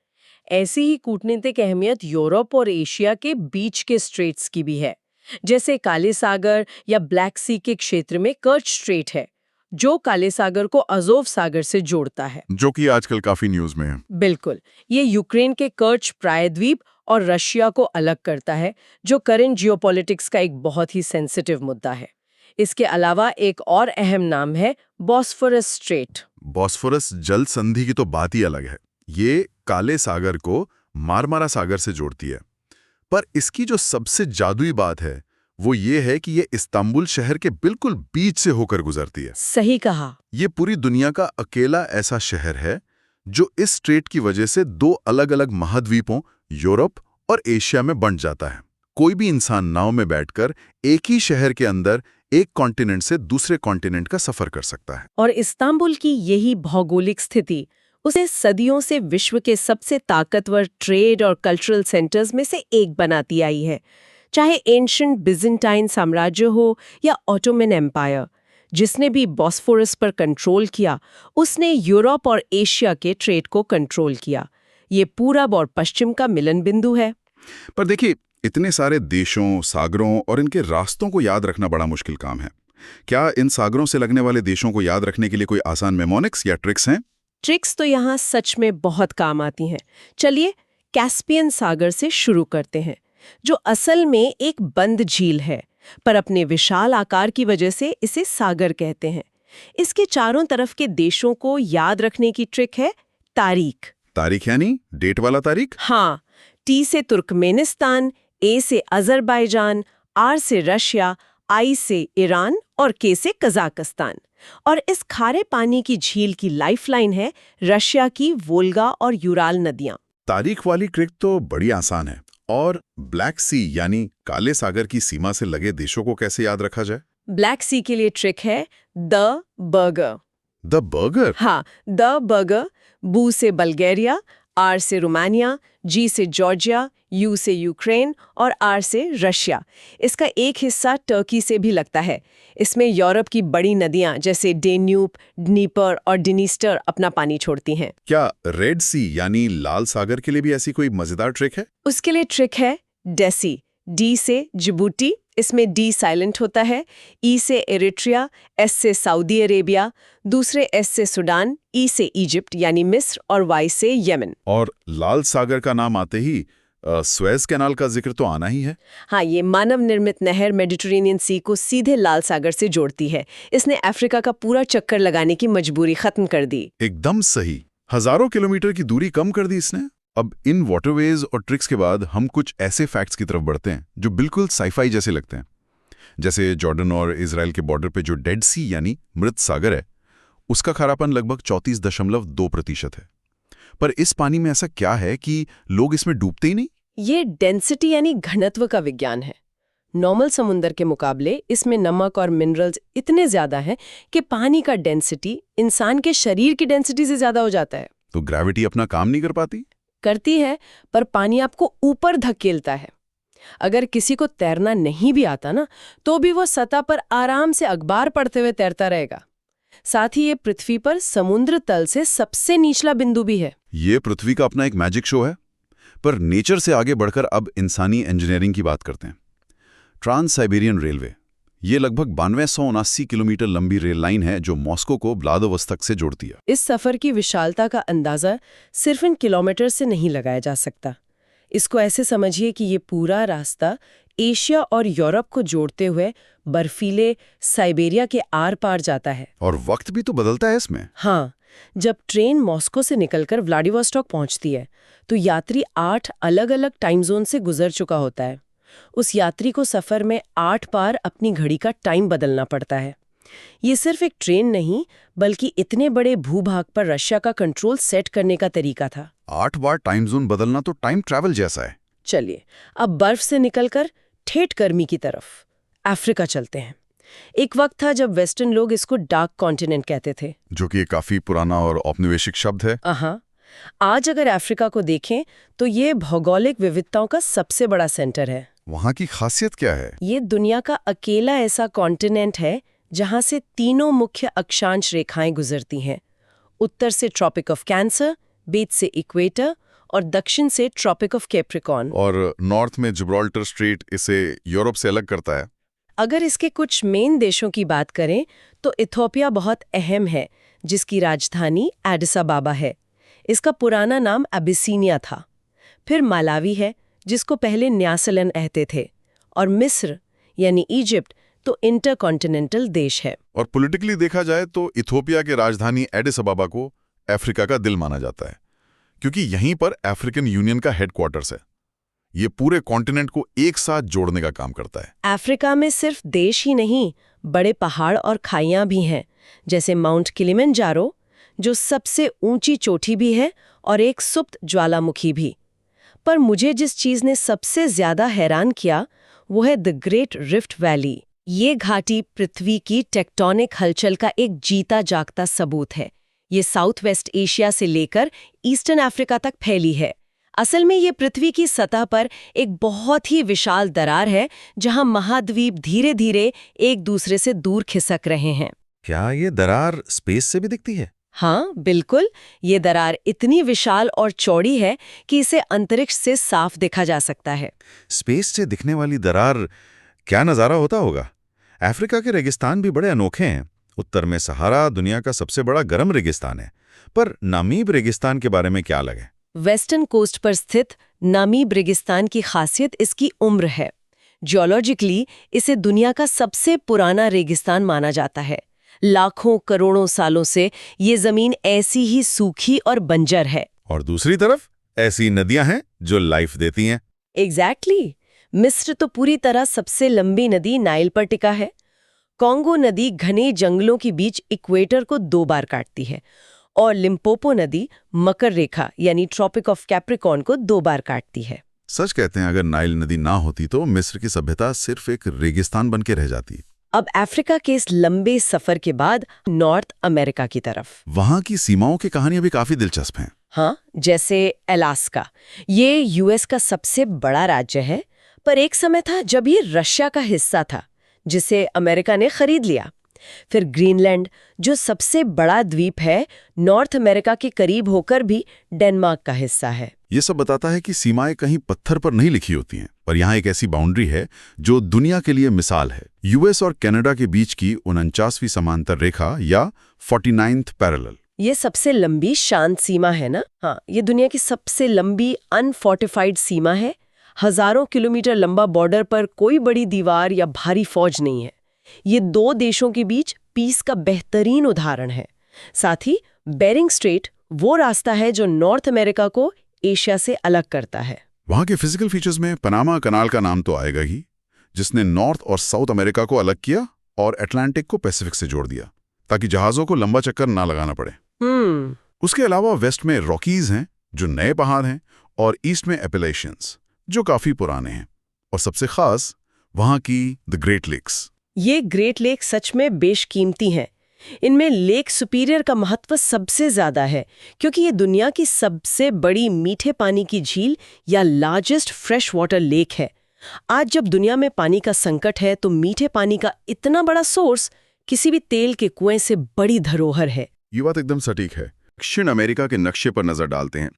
[SPEAKER 2] ऐसी ही कूटनीतिक अहमियत यूरोप और एशिया के बीच के स्ट्रेट्स की भी है, जैसे काले सागर या ब्लैक सी के क्षेत्र में कर्च स्ट्रेट है, जो काले सागर को अजोव सागर से जोड़ता है,
[SPEAKER 1] जो कि आजकल काफी न्यूज में है।
[SPEAKER 2] बिल्कुल। ये यूक्रेन के कर्च प्रायद्वीप और रशिया को अलग करता है, जो करंट जियोपॉलिटिक्स का एक बहुत ही सेंसिटिव मुद्दा है। इसके अलावा एक और अहम नाम है बॉस्फोरस स्ट्रेट।
[SPEAKER 1] बॉस्फोरस जल संधि की तो बात ही अलग है। ये काले सागर को मारमारा सागर से जोड़ती है। पर इसकी जो सबसे जादुई बात है वो ये है कि ये इस्तांबुल शहर के बिल्कुल बीच से होकर गुजरती है।
[SPEAKER 2] सही कहा।
[SPEAKER 1] ये पूरी दुनिया का अकेला ऐसा शहर है जो इस स्ट्रेट की वजह से दो अलग-अलग महाद्वीपों यूरोप और एशिया में बंट जाता है। कोई भी इंसान नाव में बैठकर एक ही शहर के अंदर एक कॉन्टिनेंट से दूसरे कॉन्टिनेंट का सफर कर सकता है।
[SPEAKER 2] और इस्तांबुल की यही भौगोलिक स्थिति उसे सदियों से विश्व के सबसे ताकतवर ट्रेड और कल्चरल सेंटर्स में से एक बनाती आई है। चाहे एंशिएंट बिजेंटाइन साम्राज्य हो या ऑटोमन एम्पायर, जिसने भी बॉस्फोरस पर कंट्रोल किया, उसने यूरोप और एशिया के ट्रेड को कंट्रोल किया। ये पूरब और पश्चिम का मिलन बिंदु है।
[SPEAKER 1] पर देखिए, इतने सारे देशों, सागरों और इनके रास्तों को याद रखना बड़ा मुश्किल काम है। क्या इन सागरों से लगने वाले देशों को याद रखने के लिए कोई आसान मेमोनिक्स या ट्रिक्स हैं?
[SPEAKER 2] ट्रिक्स तो यहाँ सच में बहुत काम आती हैं। चलिए कैस्पियन सागर से शुरू करते हैं, जो असल में एक बंद झील है, पर अपने विशाल आकार की वजह से इसे सागर कहते हैं। इसके चारों तरफ के देशों को याद रखने की ट्रिक है तारीख।
[SPEAKER 1] तारीख यानी डेट वाला तारीख?
[SPEAKER 2] हाँ, टी से तुर्कमेनिस्तान, ए से अजरबैजान, आर से रशिया, आई से ईरान और के से कजाकिस्तान। और इस खारे पानी की झील की लाइफलाइन है रशिया की वोल्गा और यूराल नदियां।
[SPEAKER 1] तारीख वाली ट्रिक तो बड़ी आसान है। और ब्लैक सी यानी काले सागर की सीमा से लगे देशों को कैसे याद रखा जाए?
[SPEAKER 2] ब्लैक सी के लिए ट्रिक है द बर्गर।
[SPEAKER 1] The burger?
[SPEAKER 2] हाँ, द बर्गर। बू से बल्गेरिया, आर से रोमानिया, जी से जॉर्जिया, यू से यूक्रेन और आर से रशिया। इसका एक हिस्सा टर्की से भी लगता है। इसमें यूरोप की बड़ी नदियां जैसे डेन्यूब, ड्नीपर और डिनीस्टर अपना पानी छोड़ती हैं।
[SPEAKER 1] क्या रेड सी यानी लाल सागर के लिए भी ऐसी कोई मजेदार ट्रिक है?
[SPEAKER 2] उसके लिए ट्रिक है डेसी। डी से जिबूटी, इसमें डी साइलेंट होता है। ई से एरिट्रिया, एस से सऊदी अरेबिया, दूसरे एस से सूडान, ई से इजिप्ट यानी मिस्र और वाई से यमन।
[SPEAKER 1] और लाल सागर का नाम आते ही स्वेज कैनाल का जिक्र तो आना ही है।
[SPEAKER 2] हाँ, ये मानव निर्मित नहर मेडिटेरेनियन सी को सीधे लाल सागर से जोड़ती है। इसने अफ्रीका का पूरा चक्कर लगाने की मजबूरी खत्म कर दी।
[SPEAKER 1] एकदम सही। हजारों किलोमीटर की दूरी कम कर दी इसने। अब इन वाटरवेज और ट्रिक्स के बाद हम कुछ ऐसे फैक्ट्स की तरफ बढ़ते हैं जो बिल्कुल साइफाई जैसे लगते हैं। जैसे जॉर्डन और इजराइल के बॉर्डर पे जो डेड सी यानी मृत सागर है, उसका खारापन लगभग 34.2% है। पर इस पानी में ऐसा क्या है कि लोग इसमें डूबते ही नहीं?
[SPEAKER 2] ये डेंसिटी यानी घनत्व का विज्ञान है। नॉर्मल समुद्र के मुकाबले इसमें नमक और मिनरल्स इतने ज्यादा हैं कि पानी का डेंसिटी इंसान के शरीर की डेंसिटी से ज्यादा हो जाता है।
[SPEAKER 1] तो ग्रेविटी अपना काम नहीं कर पाती?
[SPEAKER 2] करती है, पर पानी आपको ऊपर धकेलता है। अगर किसी को तैरना नहीं भी आता ना, तो भी वो सतह पर आराम से अखबार पढ़ते हुए तैरता रहेगा। साथ ही ये पृथ्वी पर समुद्र तल से सबसे निचला बिंदु भी है।
[SPEAKER 1] ये पृथ्वी का अपना एक मैजिक शो है। पर नेचर से आगे बढ़कर अब इंसानी इंजीनियरिंग की बात करते हैं। ट्रांस साइबेरियन रेलवे, ये लगभग 9279 किलोमीटर लंबी रेल लाइन है जो मॉस्को को व्लादिवोस्तोक से जोड़ती है।
[SPEAKER 2] इस सफर की विशालता का अंदाजा सिर्फ इन किलोमीटर से नहीं लगाया जा सकता। इसको ऐसे समझिए कि ये पूरा रास्ता एशिया और यूरोप को जोड़ते हुए बर्फीले साइबेरिया के आर पार जाता है।
[SPEAKER 1] और वक्त भी तो बदलता है इसमें।
[SPEAKER 2] हाँ, जब ट्रेन मॉस्को से निकलकर व्लादिवोस्टॉक पहुंचती है तो यात्री 8 अलग-अलग टाइम जोन से गुजर चुका होता है। उस यात्री को सफर में 8 बार अपनी घड़ी का टाइम बदलना पड़ता है। ये सिर्फ एक ट्रेन नहीं, बल्कि इतने बड़े भूभाग पर रशिया का कंट्रोल सेट करने का तरीका था।
[SPEAKER 1] 8 बार टाइम जोन बदलना तो टाइम ट्रैवल जैसा है।
[SPEAKER 2] चलिए अब बर्फ से निकलकर ठेठ गर्मी की तरफ अफ्रीका चलते हैं। एक वक्त था जब वेस्टर्न लोग इसको डार्क कॉन्टिनेंट कहते थे,
[SPEAKER 1] जो कि काफी पुराना और औपनिवेशिक शब्द है।
[SPEAKER 2] आज अगर अफ्रीका को देखें तो ये भौगोलिक विविधताओं का सबसे बड़ा सेंटर है।
[SPEAKER 1] वहाँ की खासियत क्या है?
[SPEAKER 2] ये दुनिया का अकेला ऐसा कॉन्टिनेंट है जहाँ से तीनों मुख्य अक्षांश रेखाएं गुजरती हैं। उत्तर से ट्रॉपिक ऑफ कैंसर, बीच से इक्वेटर और दक्षिण से ट्रॉपिक ऑफ कैप्रिकॉर्न।
[SPEAKER 1] और नॉर्थ में जिब्राल्टर स्ट्रेट इसे यूरोप से अलग करता है।
[SPEAKER 2] अगर इसके कुछ मेन देशों की बात करें तो इथोपिया बहुत अहम है, जिसकी राजधानी एडिस अबाबा है। इसका पुराना नाम अबिसिनिया था। फिर मालावी है, जिसको पहले न्यासलन कहते थे। और मिस्र यानी इजिप्ट तो इंटरकॉन्टिनेंटल देश है।
[SPEAKER 1] और पॉलिटिकली देखा जाए तो इथोपिया के राजधानी एडिस अबाबा को अफ्रीका का दिल माना जाता है, क्योंकि यहीं पर अफ्रीकन यूनियन का हेडक्वार्टर्स है। ये पूरे कॉन्टिनेंट को एक साथ जोड़ने का काम करता है।
[SPEAKER 2] अफ्रीका में सिर्फ देश ही नहीं, बड़े पहाड़ और खाइयां भी हैं, जैसे माउंट किलिमंजारो, जो सबसे ऊंची चोटी भी है, और एक सुप्त ज्वालामुखी भी। पर मुझे जिस चीज ने सबसे ज्यादा हैरान किया वो है द ग्रेट रिफ्ट वैली। ये घाटी पृथ्वी की टेक्टोनिक हलचल का एक जीता जागता सबूत है। ये साउथ वेस्ट एशिया से लेकर ईस्टर्न अफ्रीका तक फैली है। असल में ये पृथ्वी की सतह पर एक बहुत ही विशाल दरार है, जहां महाद्वीप धीरे धीरे एक दूसरे से दूर खिसक रहे हैं।
[SPEAKER 3] क्या ये दरार स्पेस से भी दिखती है?
[SPEAKER 2] हाँ बिल्कुल, ये दरार इतनी विशाल और चौड़ी है कि इसे अंतरिक्ष से साफ देखा जा सकता है।
[SPEAKER 3] स्पेस से दिखने वाली दरार, क्या नज़ारा होता होगा? अफ्रीका के रेगिस्तान भी बड़े अनोखे हैं। उत्तर में सहारा दुनिया का सबसे बड़ा गर्म रेगिस्तान है, पर नामीब रेगिस्तान के बारे में क्या अलग है?
[SPEAKER 2] वेस्टर्न कोस्ट पर स्थित नामीब रेगिस्तान की खासियत इसकी उम्र है। जियोलॉजिकली इसे दुनिया का सबसे पुराना रेगिस्तान माना जाता है। लाखों करोड़ों सालों से ये जमीन ऐसी ही सूखी और बंजर है।
[SPEAKER 3] और दूसरी तरफ ऐसी नदियां हैं जो लाइफ देती हैं।
[SPEAKER 2] एग्जैक्टली। मिस्र तो पूरी तरह सबसे लंबी नदी नाइल पर टिका है। कॉन्गो नदी घने जंगलों के बीच इक्वेटर को 2 बार काटती है, और लिम्पोपो नदी मकर रेखा यानी ट्रॉपिक ऑफ कैप्रिकॉर्न को 2 बार काटती है।
[SPEAKER 1] सच कहते हैं, अगर नाइल नदी ना होती तो मिस्र की सभ्यता सिर्फ एक रेगिस्तान बन के रह जाती।
[SPEAKER 2] अब अफ्रीका के इस लंबे सफर के बाद नॉर्थ अमेरिका की तरफ।
[SPEAKER 1] वहां की सीमाओं की कहानियां भी काफी दिलचस्प हैं।
[SPEAKER 2] हाँ, जैसे अलास्का। ये यूएस का सबसे बड़ा राज्य है, पर एक समय था जब ये रशिया का हिस्सा था, जिसे अमेरिका ने खरीद लिया। फिर ग्रीनलैंड, जो सबसे बड़ा द्वीप है, नॉर्थ अमेरिका के करीब होकर भी डेनमार्क का हिस्सा है।
[SPEAKER 1] ये सब बताता है कि सीमाएं कहीं पत्थर पर नहीं लिखी होती हैं, पर यहाँ एक ऐसी बाउंड्री है जो दुनिया के लिए मिसाल है। यूएस और कनाडा के बीच की 49वीं समांतर रेखा या 49th पैरेलल।
[SPEAKER 2] ये सबसे लंबी शांत सीमा है ना? हाँ, ये दुनिया की सबसे लंबी अनफोर्टिफाइड सीमा है। हजारों किलोमीटर लंबा बॉर्डर पर कोई बड़ी दीवार या भारी फौज नहीं है। ये 2 देशों के बीच पीस का बेहतरीन उदाहरण है। साथ ही बेरिंग स्ट्रेट वो रास्ता है जो नॉर्थ अमेरिका को एशिया से अलग करता है।
[SPEAKER 1] वहां के फिजिकल फीचर्स में पनामा कनाल का नाम तो आएगा ही, जिसने नॉर्थ और साउथ अमेरिका को अलग किया और अटलांटिक को पैसिफिक से जोड़ दिया, ताकि जहाजों को लंबा चक्कर ना लगाना पड़े। उसके अलावा वेस्ट में रॉकीज हैं, जो नए पहाड़ हैं, और ईस्ट में एपेलेशियंस, जो काफी पुराने हैं। और सबसे खास वहां की द ग्रेट लेक्स।
[SPEAKER 2] ये ग्रेट लेक सच में बेशकीमती हैं। इनमें लेक सुपीरियर का महत्व सबसे ज्यादा है, क्योंकि ये दुनिया की सबसे बड़ी मीठे पानी की झील या लार्जेस्ट फ्रेश वाटर लेक है। आज जब दुनिया में पानी का संकट है, तो मीठे पानी का इतना बड़ा सोर्स किसी भी तेल के कुएं से बड़ी धरोहर है।
[SPEAKER 1] ये बात एकदम सटीक है। दक्षिण अमेरिका के नक्शे पर नजर डालते हैं।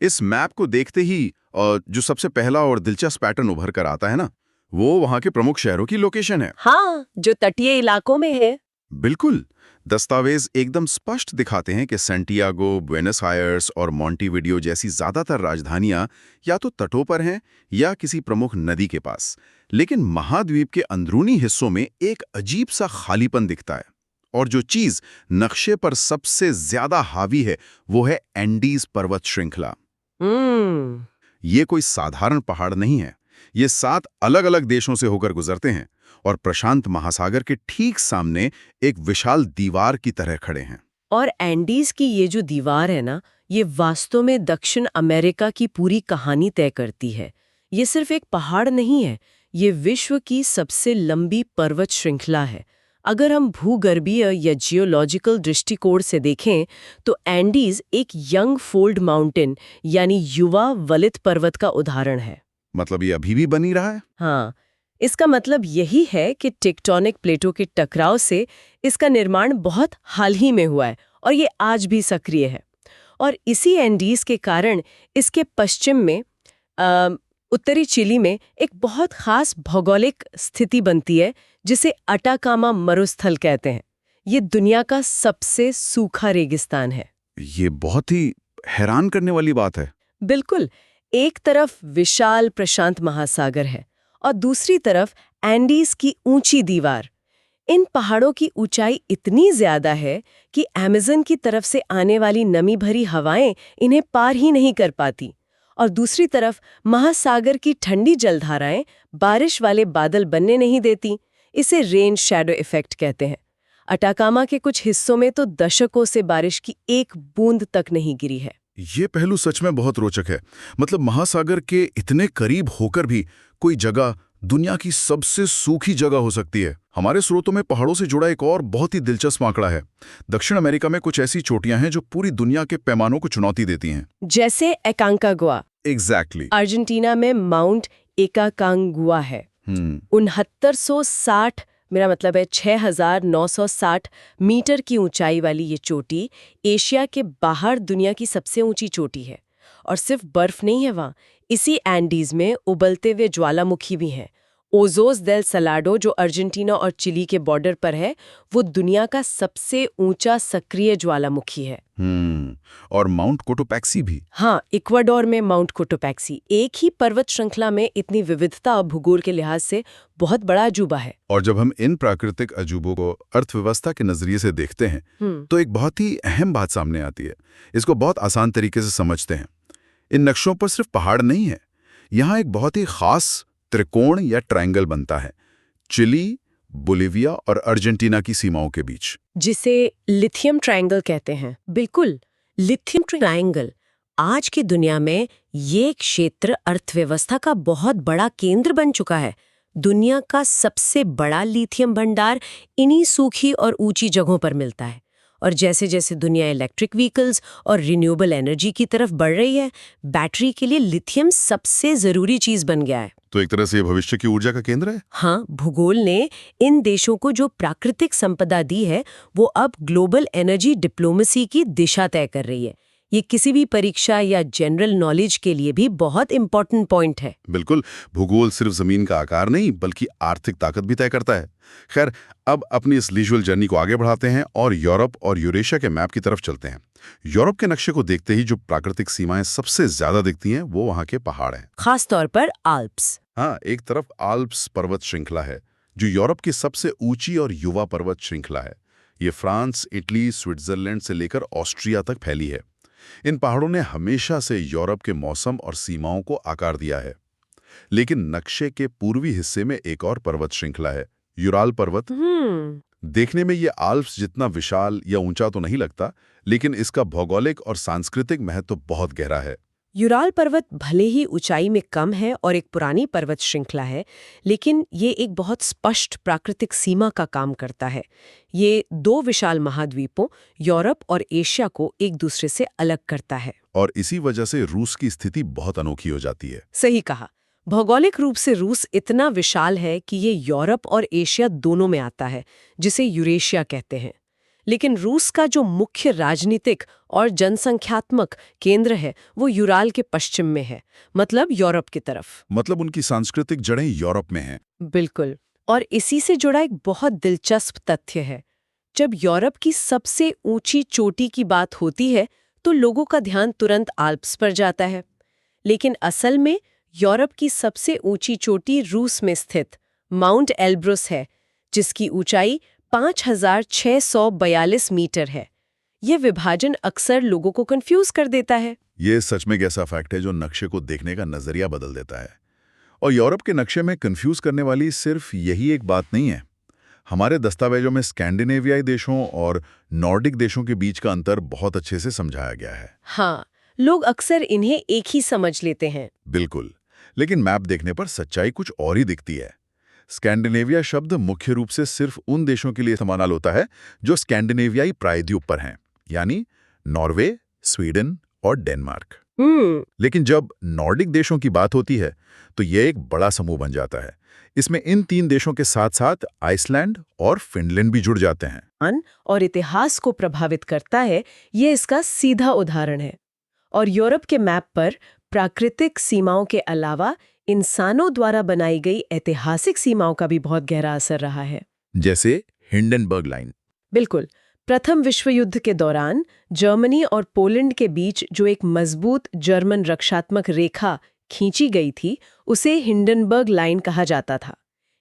[SPEAKER 1] इस मैप को देखते ही जो सबसे पहला और दिलचस्प पैटर्न उभर कर आता है ना, वो वहां के प्रमुख शहरों की लोकेशन है।
[SPEAKER 2] हाँ, जो तटीय इलाकों में है।
[SPEAKER 1] बिल्कुल। दस्तावेज एकदम स्पष्ट दिखाते हैं कि सैंटियागो, बुएनस आयर्स और मॉन्टेविडियो जैसी ज्यादातर राजधानियां या तो तटों पर हैं या किसी प्रमुख नदी के पास। लेकिन महाद्वीप के अंदरूनी हिस्सों में एक अजीब सा खालीपन दिखता है, और जो चीज नक्शे पर सबसे ज्यादा हावी है वो है एंडीज पर्वत श्रृंखला। ये कोई साधारण पहाड़ नहीं है। ये 7 अलग-अलग देशों से होकर गुजरते हैं और प्रशांत महासागर के ठीक सामने एक विशाल दीवार की तरह खड़े हैं।
[SPEAKER 2] और एंडीज की ये जो दीवार है ना, ये वास्तव में दक्षिण अमेरिका की पूरी कहानी तय करती है। ये सिर्फ एक पहाड़ नहीं है, ये विश्व की सबसे लंबी पर्वत श्रृंखला है। अगर हम भूगर्भीय या जियोलॉजिकल दृष्टिकोण से देखें, तो एंडीज एक यंग फोल्ड माउंटेन यानी युवा वलित पर्वत का उदाहरण है।
[SPEAKER 1] मतलब ये अभी भी बनी रहा है?
[SPEAKER 2] हाँ, इसका मतलब यही है कि टेक्टोनिक प्लेटों के टकराव से इसका निर्माण बहुत हाल ही में हुआ है, और ये आज भी सक्रिय है। और इसी एंडीज के कारण इसके पश्चिम में उत्तरी चिली में एक बहुत खास भौगोलिक स्थिति बनती है, जिसे अटाकामा मरुस्थल कहते हैं। ये दुनिया का सबसे सूखा रेगिस्तान है।
[SPEAKER 1] ये बहुत ही हैरान करने वाली बात है।
[SPEAKER 2] बिल्कुल। एक तरफ विशाल प्रशांत महासागर है और दूसरी तरफ एंडीज की ऊंची दीवार। इन पहाड़ों की ऊंचाई इतनी ज्यादा है कि अमेज़न की तरफ से आने वाली नमी भरी हवाएं इन्हें पार ही नहीं कर पाती, और दूसरी तरफ महासागर की ठंडी जलधाराएं बारिश वाले बादल बनने नहीं देती। इसे रेन शैडो इफेक्ट कहते हैं। अटाकामा के कुछ हिस्सों में तो दशकों से बारिश की एक बूंद तक नहीं गिरी है।
[SPEAKER 1] ये पहलू सच में बहुत रोचक है। मतलब महासागर के इतने करीब होकर भी कोई जगह दुनिया की सबसे सूखी जगह हो सकती है। हमारे स्रोतों में पहाड़ों से जुड़ा एक और बहुत ही दिलचस्प आंकड़ा है। दक्षिण अमेरिका में कुछ ऐसी चोटियां हैं जो पूरी दुनिया के पैमानों को चुनौती देती हैं।
[SPEAKER 2] जैसे एकांकागुआ।
[SPEAKER 1] एग्जैक्टली।
[SPEAKER 2] अर्जेंटीना में माउंट एकाकांगुआ है। 6960, मेरा मतलब है 6960 मीटर की ऊंचाई वाली ये चोटी एशिया के बाहर दुनिया की सबसे ऊंची चोटी है। और सिर्फ बर्फ नहीं है वहाँ, इसी एंडीज में उबलते हुए ज्वालामुखी भी हैं। ओजोस देल सलाडो, जो अर्जेंटीना और चिली के बॉर्डर पर है, वो दुनिया का सबसे ऊंचा सक्रिय ज्वालामुखी है।
[SPEAKER 1] और माउंट कोटोपैक्सी भी।
[SPEAKER 2] हाँ, इक्वाडोर में माउंट कोटोपैक्सी एक ही पर्वत श्रृंखला में इतनी विविधता और भूगोल के लिहाज से बहुत बड़ा अजूबा है।
[SPEAKER 1] और जब हम इन प्राकृतिक अजूबों को अर्थव्यवस्था के नजरिए से देखते हैं तो एक बहुत ही अहम बात सामने आती है। इसको बहुत आसान तरीके से समझते हैं। इन नक्शों पर सिर्फ पहाड़ नहीं है, यहाँ एक बहुत ही खास त्रिकोण या ट्रायंगल बनता है चिली, बोलिविया और अर्जेंटीना की सीमाओं के बीच,
[SPEAKER 2] जिसे लिथियम ट्रायंगल कहते हैं। बिल्कुल, लिथियम ट्रायंगल। आज की दुनिया में ये क्षेत्र अर्थव्यवस्था का बहुत बड़ा केंद्र बन चुका है। दुनिया का सबसे बड़ा लिथियम भंडार इन्हीं सूखी और ऊंची जगहों पर मिलता है। और जैसे जैसे दुनिया इलेक्ट्रिक व्हीकल्स और रिन्यूएबल एनर्जी की तरफ बढ़ रही है, बैटरी के लिए लिथियम सबसे जरूरी चीज बन गया है।
[SPEAKER 1] तो एक तरह से ये भविष्य की ऊर्जा का केंद्र है।
[SPEAKER 2] हाँ, भूगोल ने इन देशों को जो प्राकृतिक संपदा दी है, वो अब ग्लोबल एनर्जी डिप्लोमेसी की दिशा तय कर रही है। ये किसी भी परीक्षा या जनरल नॉलेज के लिए भी बहुत इंपॉर्टेंट पॉइंट है।
[SPEAKER 1] बिल्कुल, भूगोल सिर्फ जमीन का आकार नहीं बल्कि आर्थिक ताकत भी तय करता है। खैर, अब अपनी इस विजुअल जर्नी को आगे बढ़ाते हैं और यूरोप और यूरेशिया के मैप की तरफ चलते हैं। यूरोप के नक्शे को देखते ही जो प्राकृतिक सीमाएं सबसे ज्यादा दिखती हैं वो वहां के पहाड़ हैं,
[SPEAKER 2] खास तौर पर आल्प्स।
[SPEAKER 1] हाँ, एक तरफ आल्प्स पर्वत श्रृंखला है जो यूरोप की सबसे ऊंची और युवा पर्वत श्रृंखला है। ये फ्रांस, इटली, स्विट्जरलैंड से लेकर ऑस्ट्रिया तक फैली है। इन पहाड़ों ने हमेशा से यूरोप के मौसम और सीमाओं को आकार दिया है। लेकिन नक्शे के पूर्वी हिस्से में एक और पर्वत श्रृंखला है, यूराल पर्वत। देखने में ये आल्प्स जितना विशाल या ऊंचा तो नहीं लगता, लेकिन इसका भौगोलिक और सांस्कृतिक महत्व बहुत गहरा है।
[SPEAKER 2] यूराल पर्वत भले ही ऊंचाई में कम है और एक पुरानी पर्वत श्रृंखला है, लेकिन ये एक बहुत स्पष्ट प्राकृतिक सीमा का काम करता है। ये दो विशाल महाद्वीपों यूरोप और एशिया को एक दूसरे से अलग करता है।
[SPEAKER 1] और इसी वजह से रूस की स्थिति बहुत अनोखी हो जाती है।
[SPEAKER 2] सही कहा। भौगोलिक रूप से रूस इतना विशाल है कि ये यूरोप और एशिया दोनों में आता है, जिसे यूरेशिया कहते हैं। लेकिन रूस का जो मुख्य राजनीतिक और जनसंख्यात्मक केंद्र है वो यूराल के पश्चिम में है, मतलब यूरोप की तरफ।
[SPEAKER 1] मतलब उनकी सांस्कृतिक जड़ें यूरोप में हैं।
[SPEAKER 2] बिल्कुल। और इसी से जुड़ा एक बहुत दिलचस्प तथ्य है। जब यूरोप की सबसे ऊंची चोटी की बात होती है तो लोगों का ध्यान तुरंत आल्प्स पर जाता है, लेकिन असल में यूरोप की सबसे ऊंची चोटी रूस में स्थित माउंट एल्ब्रुस है, जिसकी ऊंचाई 5642 मीटर है। यह विभाजन अक्सर लोगों को कंफ्यूज कर देता है।
[SPEAKER 1] ये सच में एक ऐसा फैक्ट है जो नक्शे को देखने का नजरिया बदल देता है। और यूरोप के नक्शे में कंफ्यूज करने वाली सिर्फ यही एक बात नहीं है। हमारे दस्तावेजों में स्कैंडिनेवियाई देशों और नॉर्डिक देशों के बीच का अंतर बहुत अच्छे से समझाया गया है।
[SPEAKER 2] हाँ, लोग अक्सर इन्हें एक ही समझ लेते हैं।
[SPEAKER 1] बिल्कुल, लेकिन मैप देखने पर सच्चाई कुछ और ही दिखती है। स्कैंडिनेविया शब्द मुख्य रूप से सिर्फ उन देशों के लिए इस्तेमाल होता है जो स्कैंडिनेवियाई प्रायद्वीप पर हैं, यानी नॉर्वे, स्वीडन और डेनमार्क। लेकिन जब नॉर्डिक देशों की बात होती है तो यह एक बड़ा समूह बन जाता है। इसमें इन 3 देशों के साथ साथ आइसलैंड और फिनलैंड भी जुड़ जाते हैं।
[SPEAKER 2] और इतिहास को प्रभावित करता है, ये इसका सीधा उदाहरण है। और यूरोप के मैप पर प्राकृतिक सीमाओं के अलावा इंसानों द्वारा बनाई गई ऐतिहासिक सीमाओं का भी बहुत गहरा असर रहा है।
[SPEAKER 1] जैसे हिंडनबर्ग लाइन।
[SPEAKER 2] बिल्कुल। प्रथम विश्व युद्ध के दौरान जर्मनी और पोलैंड के बीच जो एक मजबूत जर्मन रक्षात्मक रेखा खींची गई थी, उसे हिंडनबर्ग लाइन कहा जाता था।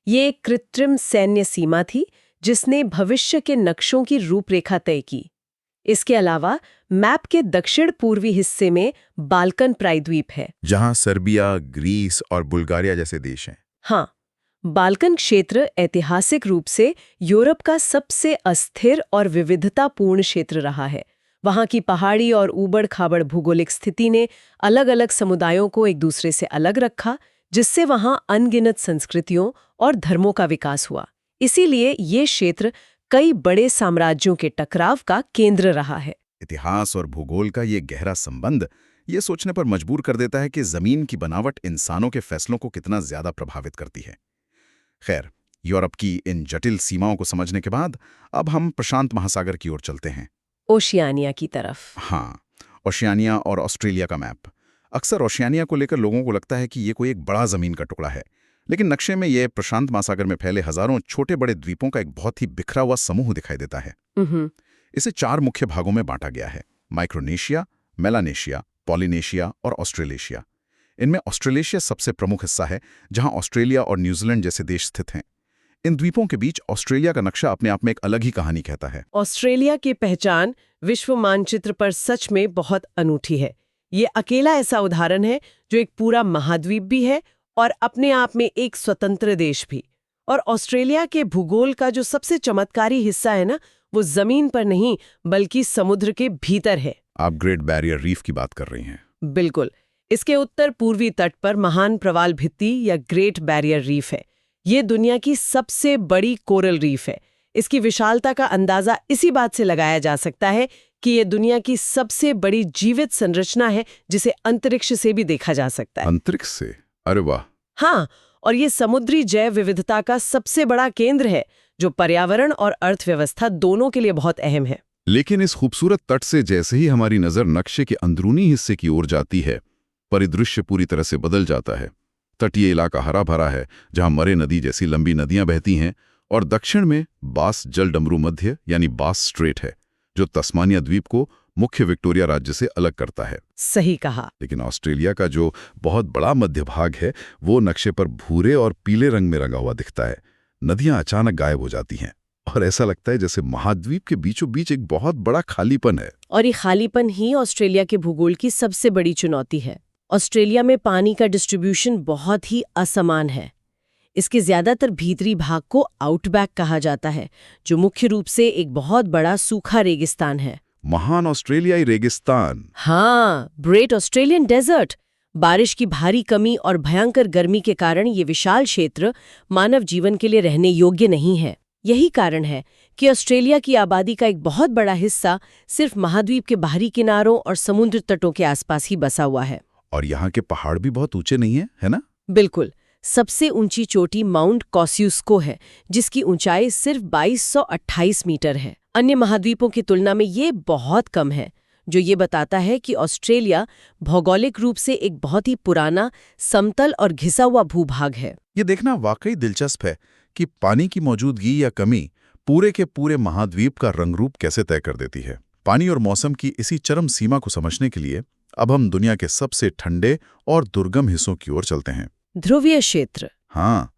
[SPEAKER 2] ये एक कृत्रिम सैन्य सीमा थी जिसने भविष्य के नक्शों की रूपरेखा तय की। इसके अलावा मैप के दक्षिण पूर्वी हिस्से में बाल्कन प्रायद्वीप है।
[SPEAKER 1] जहां सर्बिया, ग्रीस और बुल्गारिया जैसे देश हैं।
[SPEAKER 2] हाँ, बाल्कन क्षेत्र ऐतिहासिक रूप से यूरोप का सबसे अस्थिर और विविधतापूर्ण क्षेत्र रहा है। वहाँ की पहाड़ी और ऊबड़-खाबड़ भूगोलिक स्थिति ने अलग-अलग समुदायों को एक दूसरे से अलग रखा, जिससे वहाँ अनगिनत संस्कृतियों और धर्मों का विकास हुआ। इसीलिए ये क्षेत्र कई बड़े साम्राज्यों के टकराव का केंद्र रहा है।
[SPEAKER 1] इतिहास और भूगोल का ये गहरा संबंध ये सोचने पर मजबूर कर देता है कि जमीन की बनावट इंसानों के फैसलों को कितना ज्यादा प्रभावित करती है। खैर, यूरोप की इन जटिल सीमाओं को समझने के बाद अब हम प्रशांत महासागर की ओर चलते हैं।
[SPEAKER 2] ओशियानिया की तरफ।
[SPEAKER 1] हाँ, ओशियानिया और ऑस्ट्रेलिया का मैप। अक्सर ओशियानिया को लेकर लोगों को लगता है कि ये कोई एक बड़ा जमीन का टुकड़ा है, लेकिन नक्शे में ये प्रशांत महासागर में फैले हजारों छोटे बड़े द्वीपों का एक बहुत ही बिखरा हुआ समूह दिखाई देता है। इसे 4 मुख्य भागों में बांटा गया है: माइक्रोनेशिया, मेलानेशिया, पॉलिनेशिया और ऑस्ट्रेलेशिया। इनमें ऑस्ट्रेलेशिया सबसे प्रमुख हिस्सा है, जहां ऑस्ट्रेलिया और न्यूजीलैंड जैसे देश स्थित हैं। इन द्वीपों के बीच ऑस्ट्रेलिया का नक्शा अपने आप में एक अलग ही कहानी कहता है।
[SPEAKER 2] ऑस्ट्रेलिया की पहचान विश्व मानचित्र पर सच में बहुत अनूठी है। ये अकेला ऐसा उदाहरण है जो एक पूरा महाद्वीप भी है और अपने आप में एक स्वतंत्र देश भी। और ऑस्ट्रेलिया के भूगोल का जो सबसे चमत्कारी हिस्सा है ना, वो जमीन पर नहीं बल्कि समुद्र के भीतर है।
[SPEAKER 1] आप ग्रेट बैरियर रीफ की बात कर रही हैं।
[SPEAKER 2] बिल्कुल। इसके उत्तर पूर्वी तट पर महान प्रवाल भित्ति या ग्रेट बैरियर रीफ है। ये दुनिया की सबसे बड़ी कोरल रीफ है। इसकी विशालता का अंदाजा इसी बात से लगाया जा सकता है कि ये दुनिया की सबसे बड़ी जीवित संरचना है जिसे अंतरिक्ष से भी देखा जा सकता है।
[SPEAKER 1] अंतरिक्ष से? अरे वाह!
[SPEAKER 2] हाँ, और ये समुद्री जैव विविधता का सबसे बड़ा केंद्र है, जो पर्यावरण और अर्थव्यवस्था दोनों के लिए बहुत अहम है।
[SPEAKER 1] लेकिन इस खूबसूरत तट से जैसे ही हमारी नजर नक्शे के अंदरूनी हिस्से की ओर जाती है, परिदृश्य पूरी तरह से बदल जाता है। तटीय इलाका हरा भरा है, जहां मरे नदी जैसी लंबी नदियां बहती हैं, और दक्षिण में बास जल डमरू मध्य यानी बास स्ट्रेट है, जो तस्मानिया द्वीप को मुख्य विक्टोरिया राज्य से अलग करता है।
[SPEAKER 2] सही कहा।
[SPEAKER 1] लेकिन ऑस्ट्रेलिया का जो बहुत बड़ा मध्य भाग है, वो नक्शे पर भूरे और पीले रंग में रंगा हुआ दिखता है। नदियां अचानक गायब हो जाती हैं और ऐसा लगता है जैसे महाद्वीप के बीचों बीच एक बहुत बड़ा खालीपन है।
[SPEAKER 2] और ये खालीपन ही ऑस्ट्रेलिया के भूगोल की सबसे बड़ी चुनौती है। ऑस्ट्रेलिया में पानी का डिस्ट्रीब्यूशन बहुत ही असमान है। इसके ज्यादातर भीतरी भाग को आउटबैक कहा जाता है, जो मुख्य रूप से एक बहुत बड़ा सूखा रेगिस्तान है।
[SPEAKER 1] महान ऑस्ट्रेलियाई रेगिस्तान।
[SPEAKER 2] हाँ, ग्रेट ऑस्ट्रेलियन डेजर्ट। बारिश की भारी कमी और भयंकर गर्मी के कारण ये विशाल क्षेत्र मानव जीवन के लिए रहने योग्य नहीं है। यही कारण है कि ऑस्ट्रेलिया की आबादी का एक बहुत बड़ा हिस्सा सिर्फ महाद्वीप के बाहरी किनारों और समुद्र तटों के आसपास ही बसा हुआ है।
[SPEAKER 1] और यहाँ के पहाड़ भी बहुत ऊंचे नहीं है ना?
[SPEAKER 2] बिल्कुल। सबसे ऊंची चोटी माउंट कॉस्यूस्को है, जिसकी ऊंचाई सिर्फ 2228 मीटर है। अन्य महाद्वीपों की तुलना में ये बहुत कम है, जो ये बताता है कि ऑस्ट्रेलिया भौगोलिक रूप से एक बहुत ही पुराना, समतल और घिसा हुआ भूभाग है।
[SPEAKER 1] ये देखना वाकई दिलचस्प है कि पानी की मौजूदगी या कमी पूरे के पूरे महाद्वीप का रंगरूप कैसे तय कर देती है। पानी और मौसम की इसी चरम सीमा को समझने के लिए अब हम दुनिया के सबसे ठंडे और दुर्गम हिस्सों की ओर चलते हैं।
[SPEAKER 2] ध्रुवीय क्षेत्र।
[SPEAKER 1] हाँ,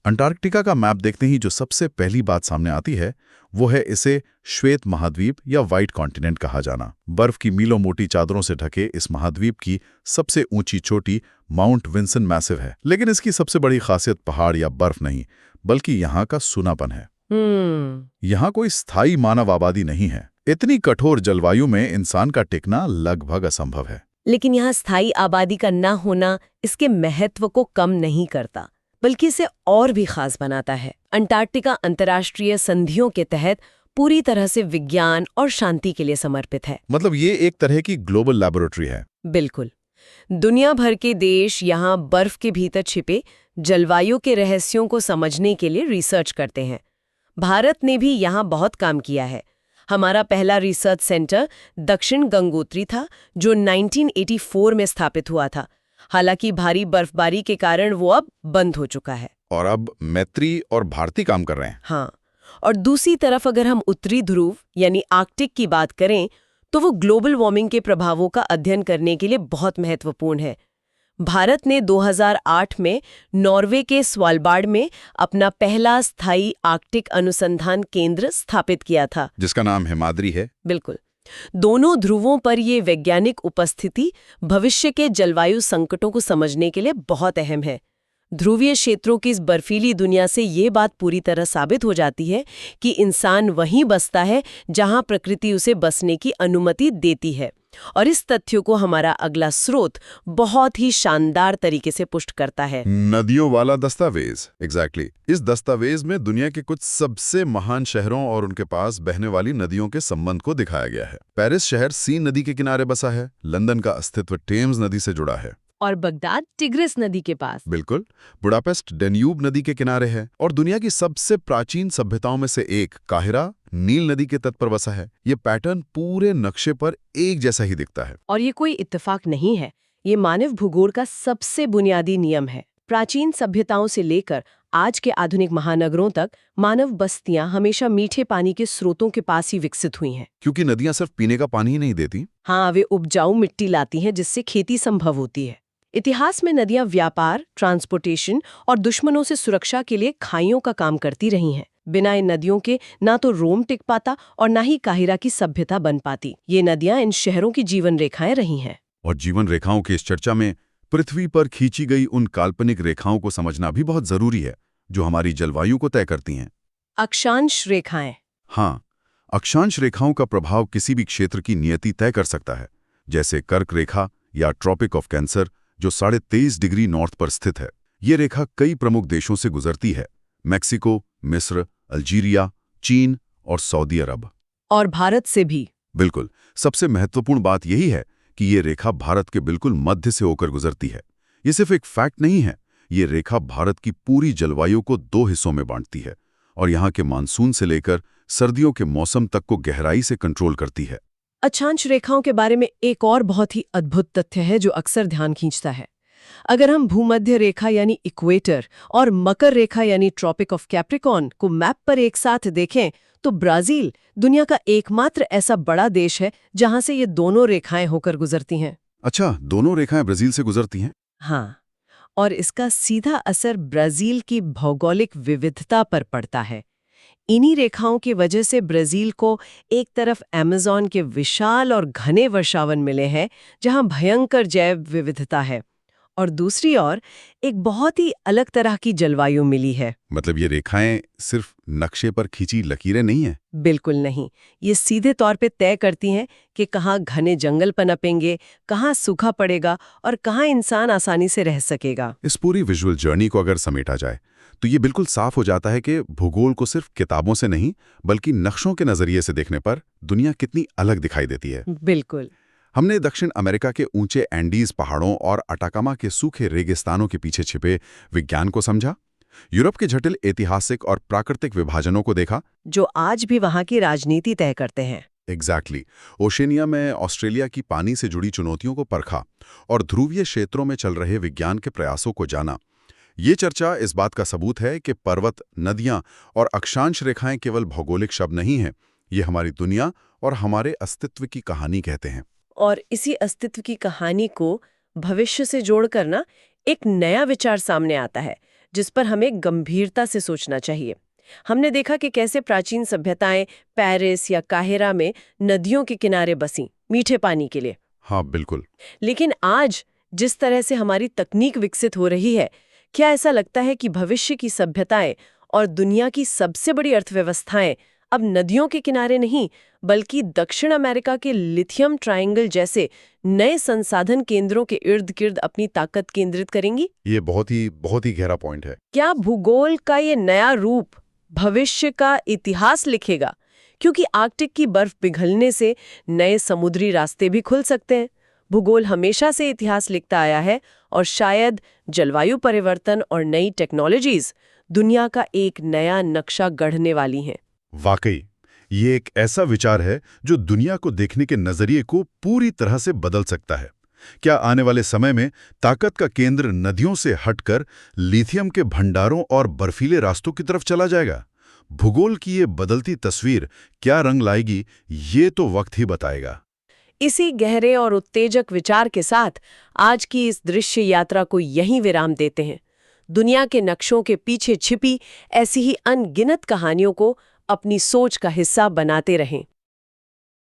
[SPEAKER 1] अंटार्कटिका का मैप देखते ही जो सबसे पहली बात सामने आती है वो है इसे श्वेत महाद्वीप या व्हाइट कॉन्टिनेंट कहा जाना। बर्फ की मीलों मोटी चादरों से ढके इस महाद्वीप की सबसे ऊंची चोटी माउंट विंसन मैसिव है। लेकिन इसकी सबसे बड़ी खासियत पहाड़ या बर्फ नहीं, बल्कि यहाँ का सूनापन है। यहाँ कोई स्थायी मानव आबादी नहीं है। इतनी कठोर जलवायु में इंसान का टिकना लगभग असंभव है।
[SPEAKER 2] लेकिन यहाँ स्थायी आबादी का न होना इसके महत्व को कम नहीं करता, बल्कि इसे और भी खास बनाता है। अंटार्कटिका अंतर्राष्ट्रीय संधियों के तहत पूरी तरह से विज्ञान और शांति के लिए समर्पित है।
[SPEAKER 1] मतलब ये एक तरह की ग्लोबल लैबोरेटरी है।
[SPEAKER 2] बिल्कुल। दुनिया भर के देश यहाँ बर्फ के भीतर छिपे जलवायु के रहस्यों को समझने के लिए रिसर्च करते हैं। भारत ने भी यहाँ बहुत काम किया है। हमारा पहला रिसर्च सेंटर दक्षिण गंगोत्री था, जो 1984 में स्थापित हुआ था। हालांकि भारी बर्फबारी के कारण वो अब बंद हो चुका है।
[SPEAKER 1] और अब मैत्री और भारती काम कर रहे हैं।
[SPEAKER 2] हाँ, और दूसरी तरफ अगर हम उत्तरी ध्रुव यानी आर्कटिक की बात करें, तो वो ग्लोबल वार्मिंग के प्रभावों का अध्ययन करने के लिए बहुत महत्वपूर्ण है। भारत ने 2008 में नॉर्वे के स्वालबार्ड में अपना पहला स्थायी आर्कटिक अनुसंधान केंद्र स्थापित किया था,
[SPEAKER 1] जिसका नाम हिमाद्री है।
[SPEAKER 2] बिल्कुल। दोनों ध्रुवों पर ये वैज्ञानिक उपस्थिति भविष्य के जलवायु संकटों को समझने के लिए बहुत अहम है। ध्रुवीय क्षेत्रों की इस बर्फीली दुनिया से ये बात पूरी तरह साबित हो जाती है कि इंसान वहीं बसता है जहां प्रकृति उसे बसने की अनुमति देती है। और इस तथ्य को हमारा अगला स्रोत बहुत ही शानदार तरीके से पुष्ट करता है।
[SPEAKER 1] नदियों वाला दस्तावेज। एग्जैक्टली। इस दस्तावेज में दुनिया के कुछ सबसे महान शहरों और उनके पास बहने वाली नदियों के संबंध को दिखाया गया है। पेरिस शहर सीन नदी के किनारे बसा है, लंदन का अस्तित्व टेम्स नदी से जुड़ा है,
[SPEAKER 2] और बगदाद टिग्रिस नदी के पास।
[SPEAKER 1] बिल्कुल। बुडापेस्ट डेन्यूब नदी के किनारे है, और दुनिया की सबसे प्राचीन सभ्यताओं में से एक काहिरा नील नदी के तट पर बसा है। ये पैटर्न पूरे नक्शे पर एक जैसा ही दिखता है।
[SPEAKER 2] और ये कोई इत्तेफाक नहीं है, ये मानव भूगोल का सबसे बुनियादी नियम है। प्राचीन सभ्यताओं से लेकर आज के आधुनिक महानगरों तक मानव बस्तियां हमेशा मीठे पानी के स्रोतों के पास ही विकसित हुई हैं।
[SPEAKER 1] क्योंकि नदियां सिर्फ पीने का पानी ही नहीं देती।
[SPEAKER 2] हाँ, वे उपजाऊ मिट्टी लाती हैं जिससे खेती संभव होती है। इतिहास में नदियां व्यापार, ट्रांसपोर्टेशन और दुश्मनों से सुरक्षा के लिए खाइयों का काम करती रही हैं। बिना इन नदियों के ना तो रोम टिक पाता और ना ही काहिरा की सभ्यता बन पाती। ये नदियां इन शहरों की जीवन रेखाएं रही हैं।
[SPEAKER 1] और जीवन रेखाओं की इस चर्चा में पृथ्वी पर खींची गई उन काल्पनिक रेखाओं को समझना भी बहुत जरूरी है जो हमारी जलवायु को तय करती हैं।
[SPEAKER 2] अक्षांश रेखाएं।
[SPEAKER 1] हाँ, अक्षांश रेखाओं का प्रभाव किसी भी क्षेत्र की नियति तय कर सकता है, जैसे कर्क रेखा या ट्रॉपिक ऑफ कैंसर जो 23.5 डिग्री नॉर्थ पर स्थित है। ये रेखा कई प्रमुख देशों से गुजरती है, मैक्सिको, मिस्र, अल्जीरिया, चीन और सऊदी अरब।
[SPEAKER 2] और भारत से भी।
[SPEAKER 1] बिल्कुल। सबसे महत्वपूर्ण बात यही है कि ये रेखा भारत के बिल्कुल मध्य से होकर गुजरती है। ये सिर्फ एक फैक्ट नहीं है, ये रेखा भारत की पूरी जलवायु को 2 हिस्सों में बांटती है और यहाँ के मानसून से लेकर सर्दियों के मौसम तक को गहराई से कंट्रोल करती है।
[SPEAKER 2] अक्षांश रेखाओं के बारे में एक और बहुत ही अद्भुत तथ्य है जो अक्सर ध्यान खींचता है। अगर हम भूमध्य रेखा यानी इक्वेटर और मकर रेखा यानी ट्रॉपिक ऑफ कैप्रिकॉर्न को मैप पर एक साथ देखें तो ब्राजील दुनिया का एकमात्र ऐसा बड़ा देश है जहां से ये दोनों रेखाएं होकर गुजरती हैं।
[SPEAKER 1] अच्छा, दोनों रेखाएं ब्राजील से गुजरती हैं?
[SPEAKER 2] हाँ, और इसका सीधा असर ब्राजील की भौगोलिक विविधता पर पड़ता है। इन्हीं रेखाओं की वजह से ब्राजील को एक तरफ अमेज़न के विशाल और घने वर्षावन मिले हैं जहां भयंकर जैव विविधता है, और दूसरी ओर एक बहुत ही अलग तरह की जलवायु मिली है।
[SPEAKER 1] मतलब ये रेखाएं सिर्फ नक्शे पर खींची लकीरें नहीं हैं?
[SPEAKER 2] बिल्कुल नहीं, ये सीधे तौर पे तय करती हैं कि कहाँ घने जंगल पनपेंगे, कहाँ सूखा पड़ेगा और कहाँ इंसान आसानी से रह सकेगा।
[SPEAKER 1] इस पूरी विजुअल जर्नी को अगर समेटा जाए तो ये बिल्कुल साफ हो जाता है कि भूगोल को सिर्फ किताबों से नहीं बल्कि नक्शों के नजरिए से देखने पर दुनिया कितनी अलग दिखाई देती है।
[SPEAKER 2] बिल्कुल।
[SPEAKER 1] हमने दक्षिण अमेरिका के ऊंचे एंडीज पहाड़ों और अटाकामा के सूखे रेगिस्तानों के पीछे छिपे विज्ञान को समझा, यूरोप के जटिल ऐतिहासिक और प्राकृतिक विभाजनों को देखा
[SPEAKER 2] जो आज भी वहां की राजनीति तय करते हैं।
[SPEAKER 1] एग्जैक्टली। ओशेनिया में ऑस्ट्रेलिया की पानी से जुड़ी चुनौतियों को परखा और ध्रुवीय क्षेत्रों में चल रहे विज्ञान के प्रयासों को जाना। ये चर्चा इस बात का सबूत है कि पर्वत, नदियां और अक्षांश रेखाएं केवल भौगोलिक शब्द नहीं हैं, ये हमारी दुनिया और हमारे अस्तित्व की कहानी कहते हैं।
[SPEAKER 2] और इसी अस्तित्व की कहानी को भविष्य से जोड़कर ना एक नया विचार सामने आता है जिस पर हमें गंभीरता से सोचना चाहिए। हमने देखा कि कैसे प्राचीन सभ्यताएं पेरिस या काहिरा में नदियों के किनारे बसीं मीठे पानी के लिए।
[SPEAKER 1] हाँ, बिल्कुल।
[SPEAKER 2] लेकिन आज जिस तरह से हमारी तकनीक विकसित हो रही है, क्या ऐसा लगता है कि भविष्य की सभ्यताएं और दुनिया की सबसे बड़ी अर्थव्यवस्थाएं अब नदियों के किनारे नहीं बल्कि दक्षिण अमेरिका के लिथियम ट्रायंगल जैसे नए संसाधन केंद्रों के इर्द गिर्द अपनी ताकत केंद्रित करेंगी?
[SPEAKER 1] ये बहुत ही गहरा पॉइंट है।
[SPEAKER 2] क्या भूगोल का ये नया रूप भविष्य का इतिहास लिखेगा? क्योंकि आर्कटिक की बर्फ पिघलने से नए समुद्री रास्ते भी खुल सकते हैं। भूगोल हमेशा से इतिहास लिखता आया है और शायद जलवायु परिवर्तन और नई टेक्नोलॉजीज दुनिया का एक नया नक्शा गढ़ने वाली हैं।
[SPEAKER 1] वाकई, ये एक ऐसा विचार है जो दुनिया को देखने के नजरिए को पूरी तरह से बदल सकता है। क्या आने वाले समय में ताकत का केंद्र नदियों से हटकर लिथियम के भंडारों और बर्फीले रास्तों की तरफ चला जाएगा? भूगोल की ये बदलती तस्वीर क्या रंग लाएगी, ये तो वक्त ही बताएगा।
[SPEAKER 2] इसी गहरे और उत्तेजक विचार के साथ आज की इस दृश्य यात्रा को यहीं विराम देते हैं। दुनिया के नक्शों के पीछे छिपी ऐसी ही अनगिनत कहानियों को अपनी सोच का हिस्सा बनाते रहें।